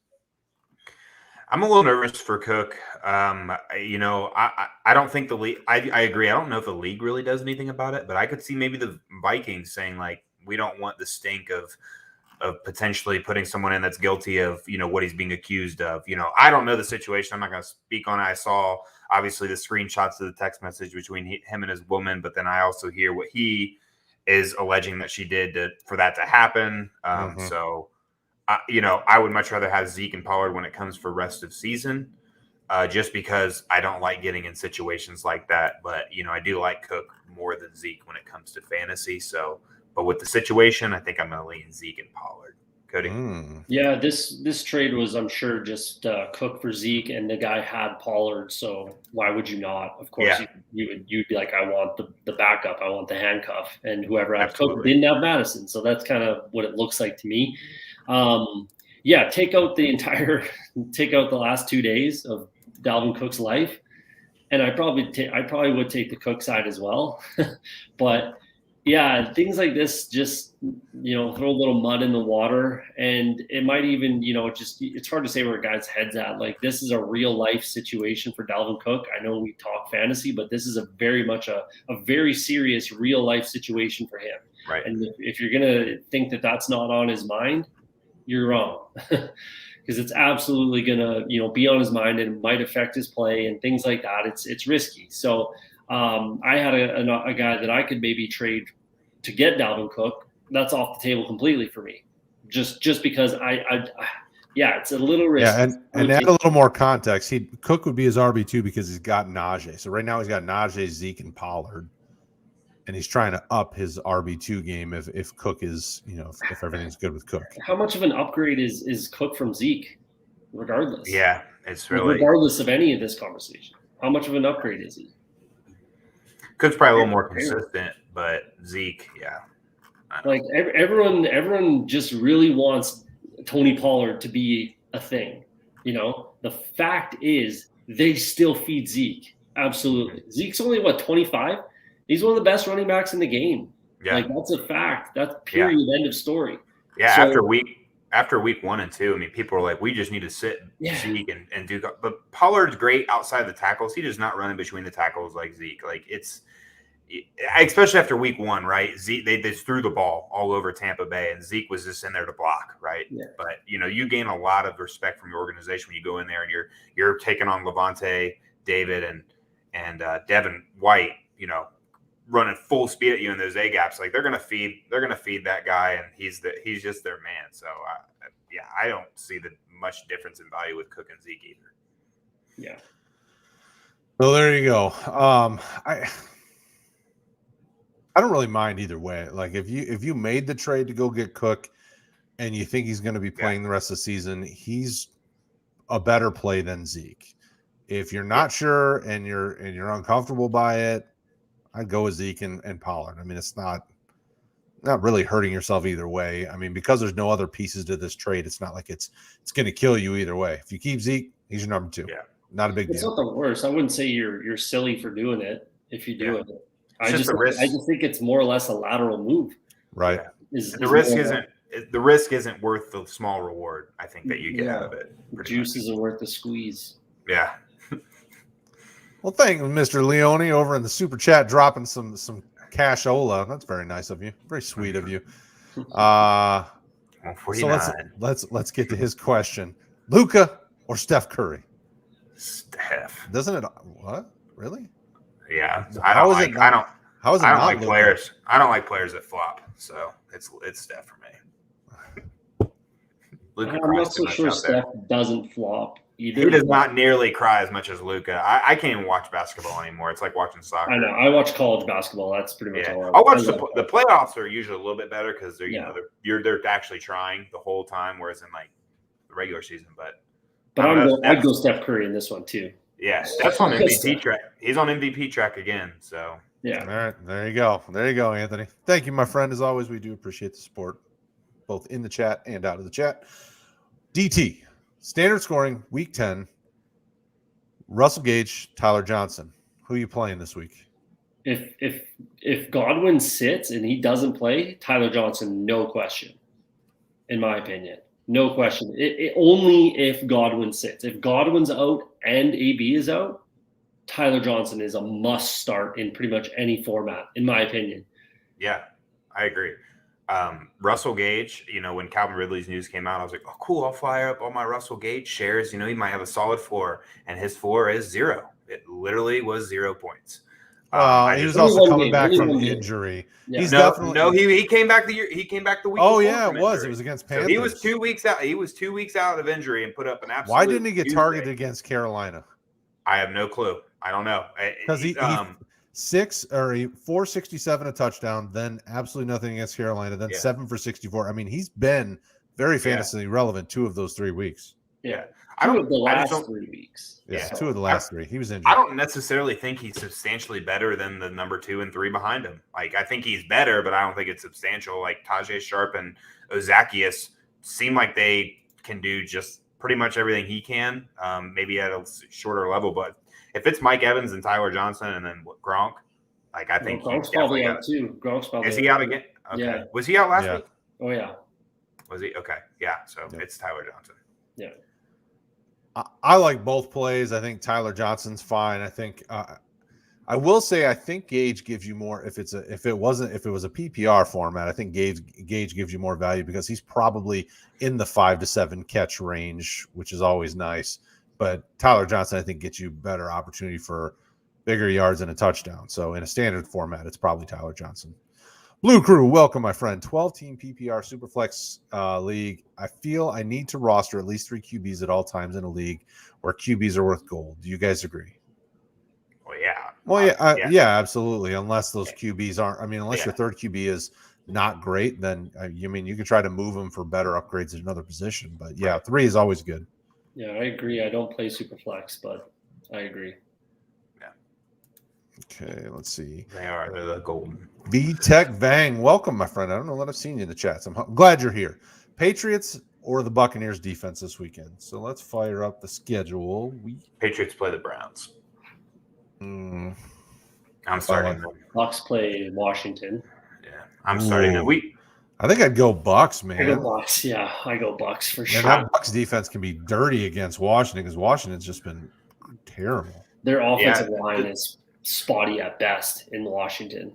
Speaker 3: I'm a little nervous for Cook. I don't think the league. I agree. I don't know if the league really does anything about it, but I could see maybe the Vikings saying, like, we don't want the stink of potentially putting someone in that's guilty of what he's being accused of. I don't know the situation. I'm not going to speak on it. I saw obviously the screenshots of the text message between him and his woman, but then I also hear what he is alleging that she did for that to happen. So, I would much rather have Zeke and Pollard when it comes for rest of season, just because I don't like getting in situations like that. But, I do like Cook more than Zeke when it comes to fantasy. So, but with the situation, I think I'm going to lean Zeke and Pollard Cody.
Speaker 2: Yeah, this trade was, I'm sure, just Cook for Zeke, and the guy had Pollard, so why would you not? Of course,
Speaker 3: Yeah.
Speaker 2: you'd be like, I want the backup, I want the handcuff, and whoever had Cook
Speaker 3: Absolutely.
Speaker 2: didn't have Madison, so that's kind of what it looks like to me. Yeah, take out the last 2 days of Dalvin Cook's life, and I probably would take the Cook side as well, but. Yeah, things like this just, throw a little mud in the water, and it might even, it's hard to say where a guy's head's at. Like, this is a real life situation for Dalvin Cook. I know we talk fantasy, but this is a very serious real life situation for him.
Speaker 3: Right.
Speaker 2: And if you're going to think that that's not on his mind, you're wrong. Because it's absolutely going to, be on his mind, and it might affect his play and things like that. It's risky. So, I had a guy that I could maybe trade to get Dalvin Cook. That's off the table completely for me. Just because it's a little risky.
Speaker 1: Yeah, and add a little more context. Cook would be his RB2 because he's got Najee. So right now he's got Najee, Zeke, and Pollard, and he's trying to up his RB2 game if Cook is, if everything's good with Cook.
Speaker 2: How much of an upgrade is Cook from Zeke, regardless?
Speaker 3: Yeah, it's really
Speaker 2: regardless of any of this conversation. How much of an upgrade is he?
Speaker 3: Cook's probably a little more consistent, but Zeke, yeah.
Speaker 2: Like everyone just really wants Tony Pollard to be a thing. The fact is they still feed Zeke. Absolutely. Zeke's only 25? He's one of the best running backs in the game.
Speaker 3: Yeah.
Speaker 2: Like, that's a fact. That's period. End of story.
Speaker 3: Yeah.
Speaker 2: So,
Speaker 3: after week 1 and 2, I mean, people are like, we just need to sit Zeke and do. But Pollard's great outside the tackles. He does not run in between the tackles like Zeke. Like, it's especially after week 1, right? Zeke, they threw the ball all over Tampa Bay, and Zeke was just in there to block, right?
Speaker 2: Yeah.
Speaker 3: But you gain a lot of respect from your organization when you go in there and you're taking on Levante, David, and Devin White, running full speed at you in those A gaps. Like, they're gonna feed that guy, and he's just their man. So I don't see much difference in value with Cook and Zeke either.
Speaker 2: Yeah.
Speaker 1: So there you go. I don't really mind either way. Like, if you made the trade to go get Cook and you think he's going to be playing the rest of the season, he's a better play than Zeke. If you're not sure and you're uncomfortable by it, I'd go with Zeke and Pollard. I mean, it's not really hurting yourself either way. I mean, because there's no other pieces to this trade, it's not like it's going to kill you either way. If you keep Zeke, he's your number 2.
Speaker 3: Yeah.
Speaker 1: Not a big deal.
Speaker 2: It's not the worst. I wouldn't say you're silly for doing it if you do it. I just think it's more or less a lateral move.
Speaker 1: Right.
Speaker 3: The risk isn't worth the small reward, I think, that you get out of it.
Speaker 2: The juice isn't worth the squeeze.
Speaker 3: Yeah.
Speaker 1: Well, thank you, Mr. Leone, over in the super chat, dropping some cashola. That's very nice of you. Very sweet of you. So let's get to his question. Luca or Steph Curry?
Speaker 3: Steph.
Speaker 1: Doesn't it? What? Really?
Speaker 3: Yeah. I don't like
Speaker 1: Luca?
Speaker 3: players. I don't like players that flop. So it's Steph for me.
Speaker 2: Luca, I'm not so sure Steph doesn't flop either.
Speaker 3: He does not nearly cry as much as Luca. I can't even watch basketball anymore. It's like watching soccer.
Speaker 2: I know. I watch college basketball. That's pretty much all.
Speaker 3: I'll watch the playoffs are usually a little bit better because they're actually trying the whole time, whereas in like the regular season. But
Speaker 2: I'd go Steph Curry in this one too.
Speaker 3: Yeah, Steph's on MVP track. He's on MVP track again. So
Speaker 2: yeah.
Speaker 1: All right, there you go, Anthony. Thank you, my friend. As always, we do appreciate the support, both in the chat and out of the chat. DT, standard scoring, week 10. Russell Gage, Tyler Johnson. Who are you playing this week?
Speaker 2: If Godwin sits and he doesn't play, Tyler Johnson, no question, in my opinion. No question. Only if Godwin sits. If Godwin's out and AB is out, Tyler Johnson is a must start in pretty much any format, in my opinion.
Speaker 3: Yeah, I agree. Russell Gage, when Calvin Ridley's news came out, I was like, oh, cool, I'll fire up all my Russell Gage shares. He might have a solid floor, and his floor is 0. It literally was 0 points.
Speaker 1: He was also coming back from injury.
Speaker 2: Yeah.
Speaker 3: He came back the year. He came back the week.
Speaker 1: Oh yeah, it was. It was against Panthers.
Speaker 3: So he was 2 weeks out. He was 2 weeks out of injury and put up an absolute.
Speaker 1: Why didn't he get targeted against Carolina?
Speaker 3: I have no clue. I don't know.
Speaker 1: Because he 467 a touchdown, then absolutely nothing against Carolina, then 7 for 64. I mean, he's been very fantasy relevant 2 of those 3 weeks.
Speaker 2: Yeah.
Speaker 3: I
Speaker 2: Two
Speaker 3: don't.
Speaker 2: of the
Speaker 3: I just
Speaker 2: last
Speaker 3: don't.
Speaker 2: 3 weeks.
Speaker 1: Yeah,
Speaker 3: Yeah.
Speaker 1: 2 of the last 3. He was injured.
Speaker 3: I don't necessarily think he's substantially better than the number 2 and 3 behind him. Like, I think he's better, but I don't think it's substantial. Like, Tajay Sharp and Ozakias seem like they can do just pretty much everything he can, maybe at a shorter level. But if it's Mike Evans and Tyler Johnson and then Gronk, like, I think
Speaker 2: Gronk's
Speaker 3: he's
Speaker 2: probably
Speaker 3: definitely
Speaker 2: out too. Gronk's probably
Speaker 3: Is he out again? Okay.
Speaker 2: Yeah.
Speaker 3: Was he out last week?
Speaker 2: Oh yeah.
Speaker 3: Was he? Okay. Yeah. So it's Tyler Johnson.
Speaker 2: Yeah.
Speaker 1: I like both plays. I think Tyler Johnson's fine. I think I will say I think Gage gives you more if it was a PPR format. I think Gage gives you more value because he's probably in the 5 to 7 catch range, which is always nice. But Tyler Johnson, I think, gets you better opportunity for bigger yards and a touchdown. So in a standard format, it's probably Tyler Johnson. Blue Crew, welcome, my friend. 12-team PPR Superflex league. I feel I need to roster at least 3 QBs at all times in a league where QBs are worth gold. Do you guys agree?
Speaker 3: Well, yeah.
Speaker 1: Well, yeah, absolutely. Unless those QBs aren't. I mean, unless your third QB is not great, then you can try to move them for better upgrades at another position. But yeah, 3 is always good.
Speaker 2: Yeah, I agree. I don't play Superflex, but I agree.
Speaker 1: Okay, let's see.
Speaker 3: They're the golden.
Speaker 1: V-Tech Vang, welcome, my friend. I don't know that I've seen you in the chats. I'm glad you're here. Patriots or the Buccaneers defense this weekend? So let's fire up the schedule.
Speaker 3: Patriots play the Browns. I'm starting them.
Speaker 2: Bucks play Washington.
Speaker 3: Yeah, I'm starting them.
Speaker 1: I think I'd go Bucks, man.
Speaker 2: I go Bucks. Yeah, I go Bucks for sure.
Speaker 1: And that Bucks defense can be dirty against Washington because Washington's just been terrible.
Speaker 2: Their offensive line is spotty at best in Washington.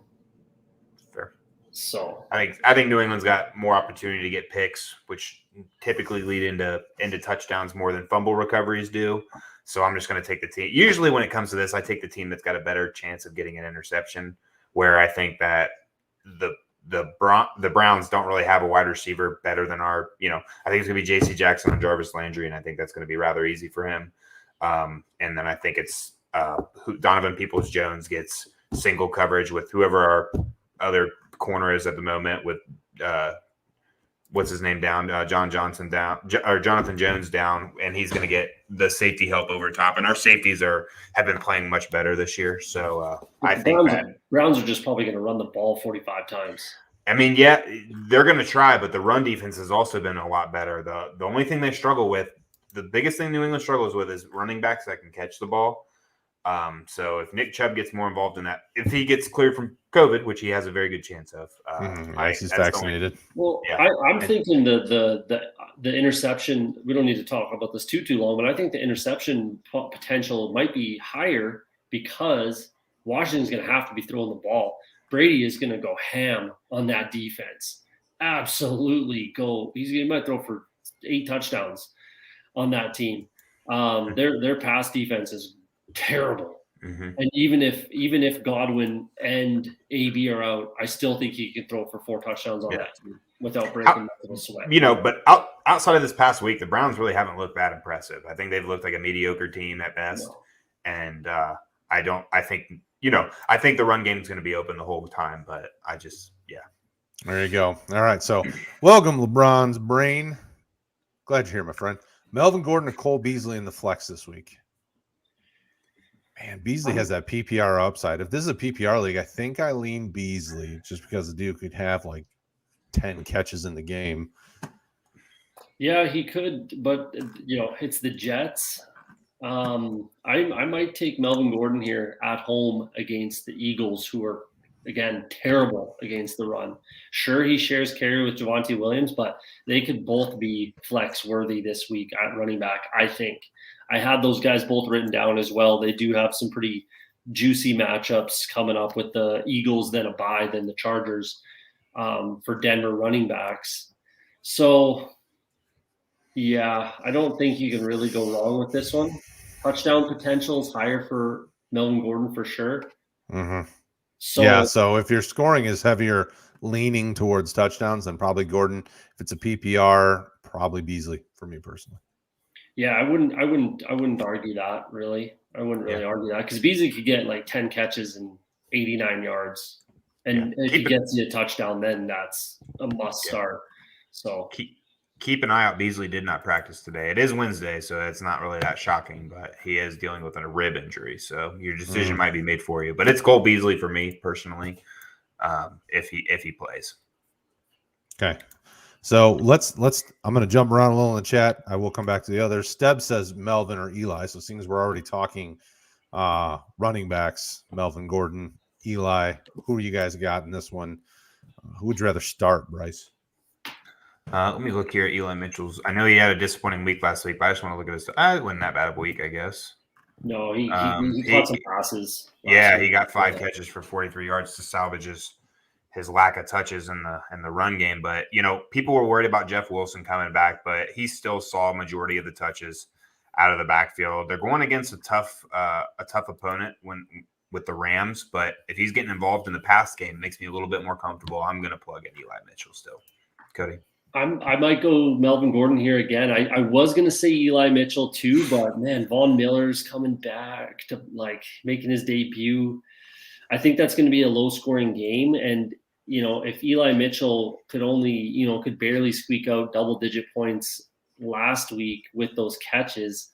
Speaker 3: Fair.
Speaker 2: So
Speaker 3: I think New England's got more opportunity to get picks, which typically lead into touchdowns more than fumble recoveries do. So I'm just going to take the team. Usually when it comes to this, I take the team that's got a better chance of getting an interception, where I think that the Browns don't really have a wide receiver better than our, I think it's going to be J.C. Jackson and Jarvis Landry, and I think that's going to be rather easy for him. And then I think it's Donovan Peoples-Jones gets single coverage with whoever our other corner is at the moment with what's his name down, Jonathan Jones down, and he's going to get the safety help over top. And our safeties have been playing much better this year. So I think
Speaker 2: Browns are just probably going to run the ball 45 times.
Speaker 3: I mean, yeah, they're going to try, but the run defense has also been a lot better. The only thing they struggle with, the biggest thing New England struggles with, is running backs that can catch the ball. So if Nick Chubb gets more involved in that, if he gets cleared from COVID, which he has a very good chance of,
Speaker 1: he's vaccinated.
Speaker 2: I'm thinking the interception. We don't need to talk about this too long, but I think the interception potential might be higher because Washington's going to have to be throwing the ball. Brady is going to go ham on that defense. Absolutely go. He might throw for 8 touchdowns on that team. Their pass defense is terrible.
Speaker 3: Mm-hmm.
Speaker 2: And even if Godwin and AB are out, I still think he can throw for 4 touchdowns on that team without breaking the sweat.
Speaker 3: But outside of this past week, the Browns really haven't looked that impressive. I think they've looked like a mediocre team at best.
Speaker 2: No.
Speaker 3: And I think the run game is going to be open the whole time, but
Speaker 1: There you go. All right. So welcome, LeBron's brain. Glad you're here, my friend. Melvin Gordon or Cole Beasley in the flex this week. Man, Beasley has that PPR upside. If this is a PPR league, I think I lean Beasley just because the dude could have like 10 catches in the game.
Speaker 2: Yeah, he could, but it's the Jets. I might take Melvin Gordon here at home against the Eagles, who are, again, terrible against the run. Sure, he shares carry with Javonte Williams, but they could both be flex worthy this week at running back, I think. I had those guys both written down as well. They do have some pretty juicy matchups coming up with the Eagles, then a bye, then the Chargers for Denver running backs. So, yeah, I don't think you can really go wrong with this one. Touchdown potential is higher for Melvin Gordon for sure.
Speaker 1: Mm-hmm.
Speaker 2: So
Speaker 1: if your scoring is heavier leaning towards touchdowns, then probably Gordon. If it's a PPR, probably Beasley for me personally.
Speaker 2: Yeah, I wouldn't argue that really. I wouldn't really argue that because Beasley could get like 10 catches and 89 yards, and if he gets you a touchdown, then that's a must start. So
Speaker 3: keep an eye out. Beasley did not practice today. It is Wednesday, so it's not really that shocking, but he is dealing with a rib injury. So your decision might be made for you. But it's Cole Beasley for me personally, if he plays.
Speaker 1: Okay. So let's I'm going to jump around a little in the chat. I will come back to the others. Steb says Melvin or Eli. So seeing as we're already talking running backs, Melvin Gordon, Eli, who you guys got in this one? Who would you rather start, Bryce?
Speaker 3: Let me look here at Elon Mitchell's. I know he had a disappointing week last week, but I just want to look at his. It wasn't that bad of a week, I guess.
Speaker 2: No, he caught some passes.
Speaker 3: Yeah, he got 5 catches for 43 yards to salvage his lack of touches in the run game. But people were worried about Jeff Wilson coming back, but he still saw a majority of the touches out of the backfield. They're going against a tough opponent with the Rams, but if he's getting involved in the pass game, it makes me a little bit more comfortable. I'm going to plug in Eli Mitchell still. Cody.
Speaker 2: I might go Melvin Gordon here again. I was going to say Eli Mitchell too, but man, Von Miller's coming back to making his debut. I think that's going to be a low scoring game. And, if Eli Mitchell could barely squeak out double digit points last week with those catches,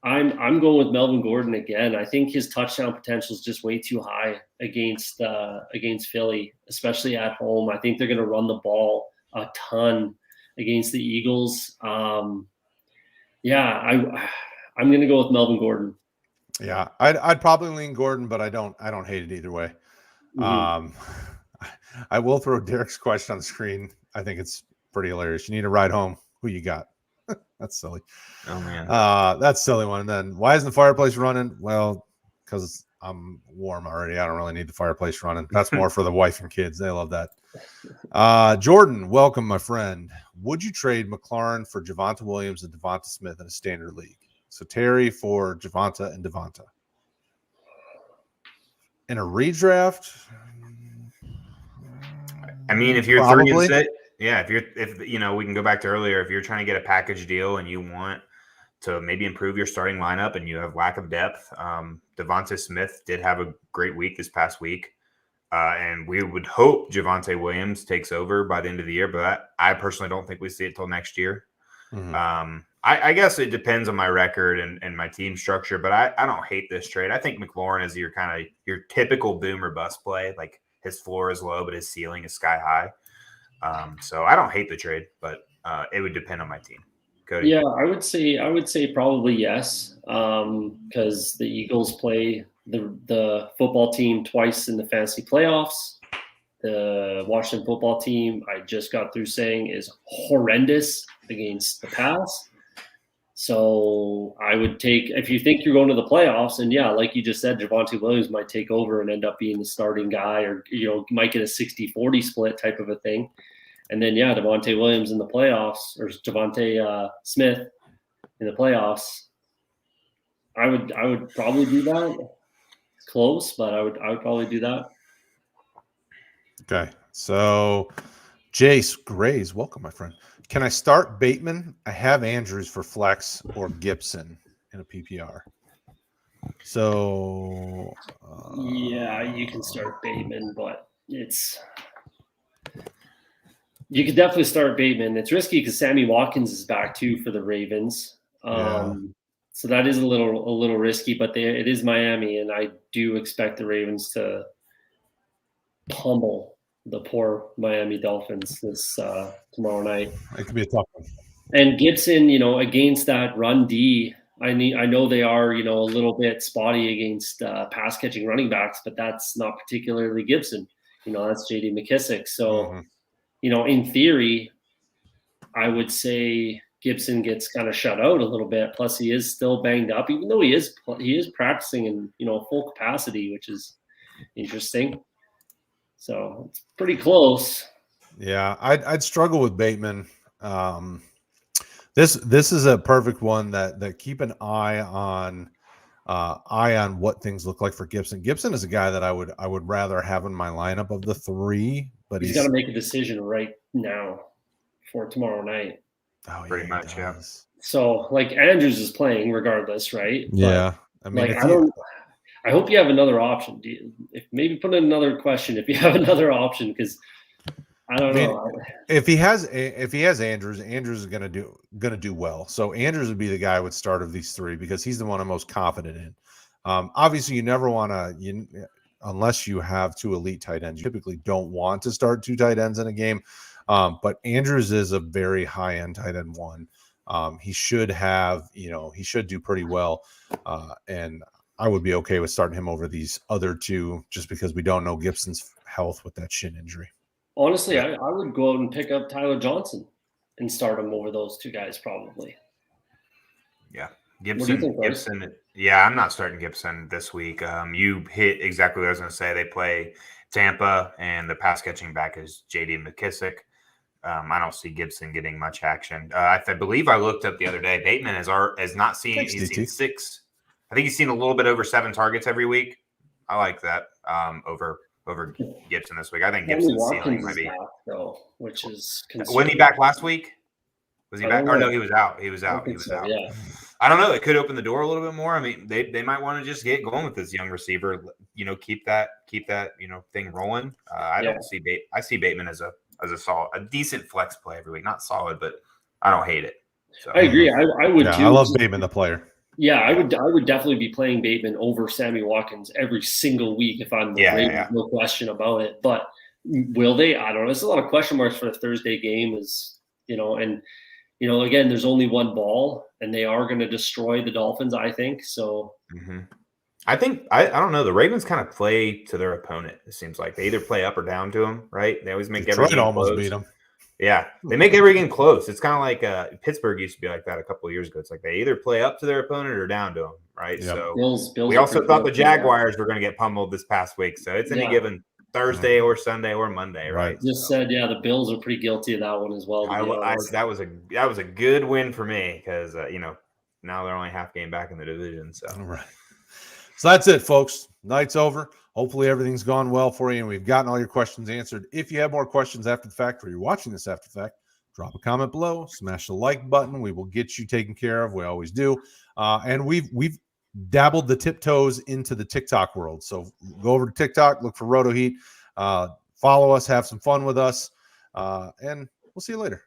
Speaker 2: I'm going with Melvin Gordon again. I think his touchdown potential is just way too high against Philly, especially at home. I think they're going to run the ball a ton against the Eagles. I'm going to go with Melvin Gordon.
Speaker 1: Yeah, I'd probably lean Gordon, but I don't hate it either way. Mm-hmm. I will throw Derek's question on the screen. I think it's pretty hilarious. You need a ride home. Who you got? That's silly.
Speaker 3: Oh man,
Speaker 1: that's a silly one. And then why isn't the fireplace running? Well, because I'm warm already. I don't really need the fireplace running. That's more for the wife and kids. They love that. Jordan, welcome, my friend. Would you trade McLaurin for Javonte Williams and Devonta Smith in a standard league? So Terry for Javonte and Devonta. In a redraft?
Speaker 3: I mean, if you're
Speaker 1: probably.
Speaker 3: 3 and 6, yeah, if we can go back to earlier, if you're trying to get a package deal and you want to maybe improve your starting lineup and you have lack of depth, Devonta Smith did have a great week this past week. And we would hope Javonte Williams takes over by the end of the year, but I personally don't think we see it till next year. Mm-hmm. I guess it depends on my record and my team structure, but I don't hate this trade. I think McLaurin is your typical boom or bust play. Like his floor is low, but his ceiling is sky high. So I don't hate the trade, but it would depend on my team. Cody?
Speaker 2: Yeah, I would say probably yes, because the Eagles play the football team twice in the fantasy playoffs. The Washington football team, I just got through saying, is horrendous against the pass. So I would take, if you think you're going to the playoffs, and yeah, like you just said, Javonte Williams might take over and end up being the starting guy, or might get a 60-40 split type of a thing. And then Devonte Williams in the playoffs, or Devonte Smith in the playoffs. I would probably do that. It's close, but I would probably do that.
Speaker 1: Okay, so Jace Grays, welcome, my friend. Can I start Bateman? I have Andrews for flex or Gibson in a PPR. So
Speaker 2: you can start Bateman, but you could definitely start Bateman. It's risky because Sammy Watkins is back too for the Ravens. So that is a little risky, but it is Miami, and I do expect the Ravens to pummel the poor Miami Dolphins this tomorrow night.
Speaker 1: It could be a tough one.
Speaker 2: And Gibson, against that run D, I know they are, a little bit spotty against pass catching running backs, but that's not particularly Gibson. That's J.D. McKissick. So, in theory, I would say Gibson gets kind of shut out a little bit. Plus, he is still banged up, even though he is practicing in full capacity, which is interesting. So it's pretty close.
Speaker 1: Yeah, I'd struggle with Bateman. This is a perfect one that keep an eye on what things look like for Gibson. Gibson is a guy that I would rather have in my lineup of the three, but
Speaker 2: he's got to make a decision right now for tomorrow night.
Speaker 1: Oh,
Speaker 3: pretty much, yeah.
Speaker 2: So Andrews is playing regardless, right?
Speaker 1: Yeah,
Speaker 2: but, I mean, I hope you have another option. Maybe put in another question if you have another option, because I don't know.
Speaker 1: If he has Andrews, Andrews is gonna do well. So Andrews would be the guy I would start of these three because he's the one I'm most confident in. Obviously, you never want to, unless you have two elite tight ends, you typically don't want to start two tight ends in a game. But Andrews is a very high end tight end one. He should have, he should do pretty well. And I would be okay with starting him over these other two just because we don't know Gibson's health with that shin injury.
Speaker 2: Honestly, I would go out and pick up Tyler Johnson and start him over those two guys probably.
Speaker 3: Yeah.
Speaker 2: What do you think, Bryce?
Speaker 3: Gibson. Yeah, I'm not starting Gibson this week. You hit exactly what I was going to say. They play Tampa, and the pass catching back is J.D. McKissick. I don't see Gibson getting much action. I believe I looked up the other day. Bateman has not seen. He's seen 6. I think he's seen a little bit over 7 targets every week. I like that over Gibson this week. I think Gibson's ceiling might be
Speaker 2: back, though, which is
Speaker 3: wasn't he back last week? Was he back? Or no, he was out. He was out.
Speaker 2: Yeah.
Speaker 3: I don't know. It could open the door a little bit more. I mean, they might want to just get going with this young receiver. Keep that thing rolling. I see Bateman as a solid, a decent flex play every week. Not solid, but I don't hate it. So
Speaker 2: I agree. I would too.
Speaker 1: I love Bateman, the player.
Speaker 2: Yeah, I would definitely be playing Bateman over Sammy Watkins every single week if I'm the Ravens, no question about it. But will they? I don't know. There's a lot of question marks for the Thursday game. Again, there's only one ball, and they are going to destroy the Dolphins, I think. So
Speaker 3: I think I don't know. The Ravens kind of play to their opponent. It seems like they either play up or down to them, right? They always make every game
Speaker 1: almost
Speaker 3: close.
Speaker 1: Beat them.
Speaker 3: Yeah, they make every game close. It's kind of like Pittsburgh used to be like that a couple of years ago. It's like they either play up to their opponent or down to them, right?
Speaker 1: Yep.
Speaker 3: So
Speaker 2: Bills
Speaker 3: we also thought the Jaguars were going to get pummeled this past week. So it's any given Thursday or Sunday or Monday, right?
Speaker 2: Just said, the Bills are pretty guilty of that one as well.
Speaker 3: That was a good win for me because now they're only half game back in the division. So
Speaker 1: all right. So that's it, folks. Night's over. Hopefully everything's gone well for you and we've gotten all your questions answered. If you have more questions after the fact or you're watching this after the fact, drop a comment below, smash the like button. We will get you taken care of. We always do. And we've dabbled the tiptoes into the TikTok world. So go over to TikTok, look for Roto Heat, follow us, have some fun with us, and we'll see you later.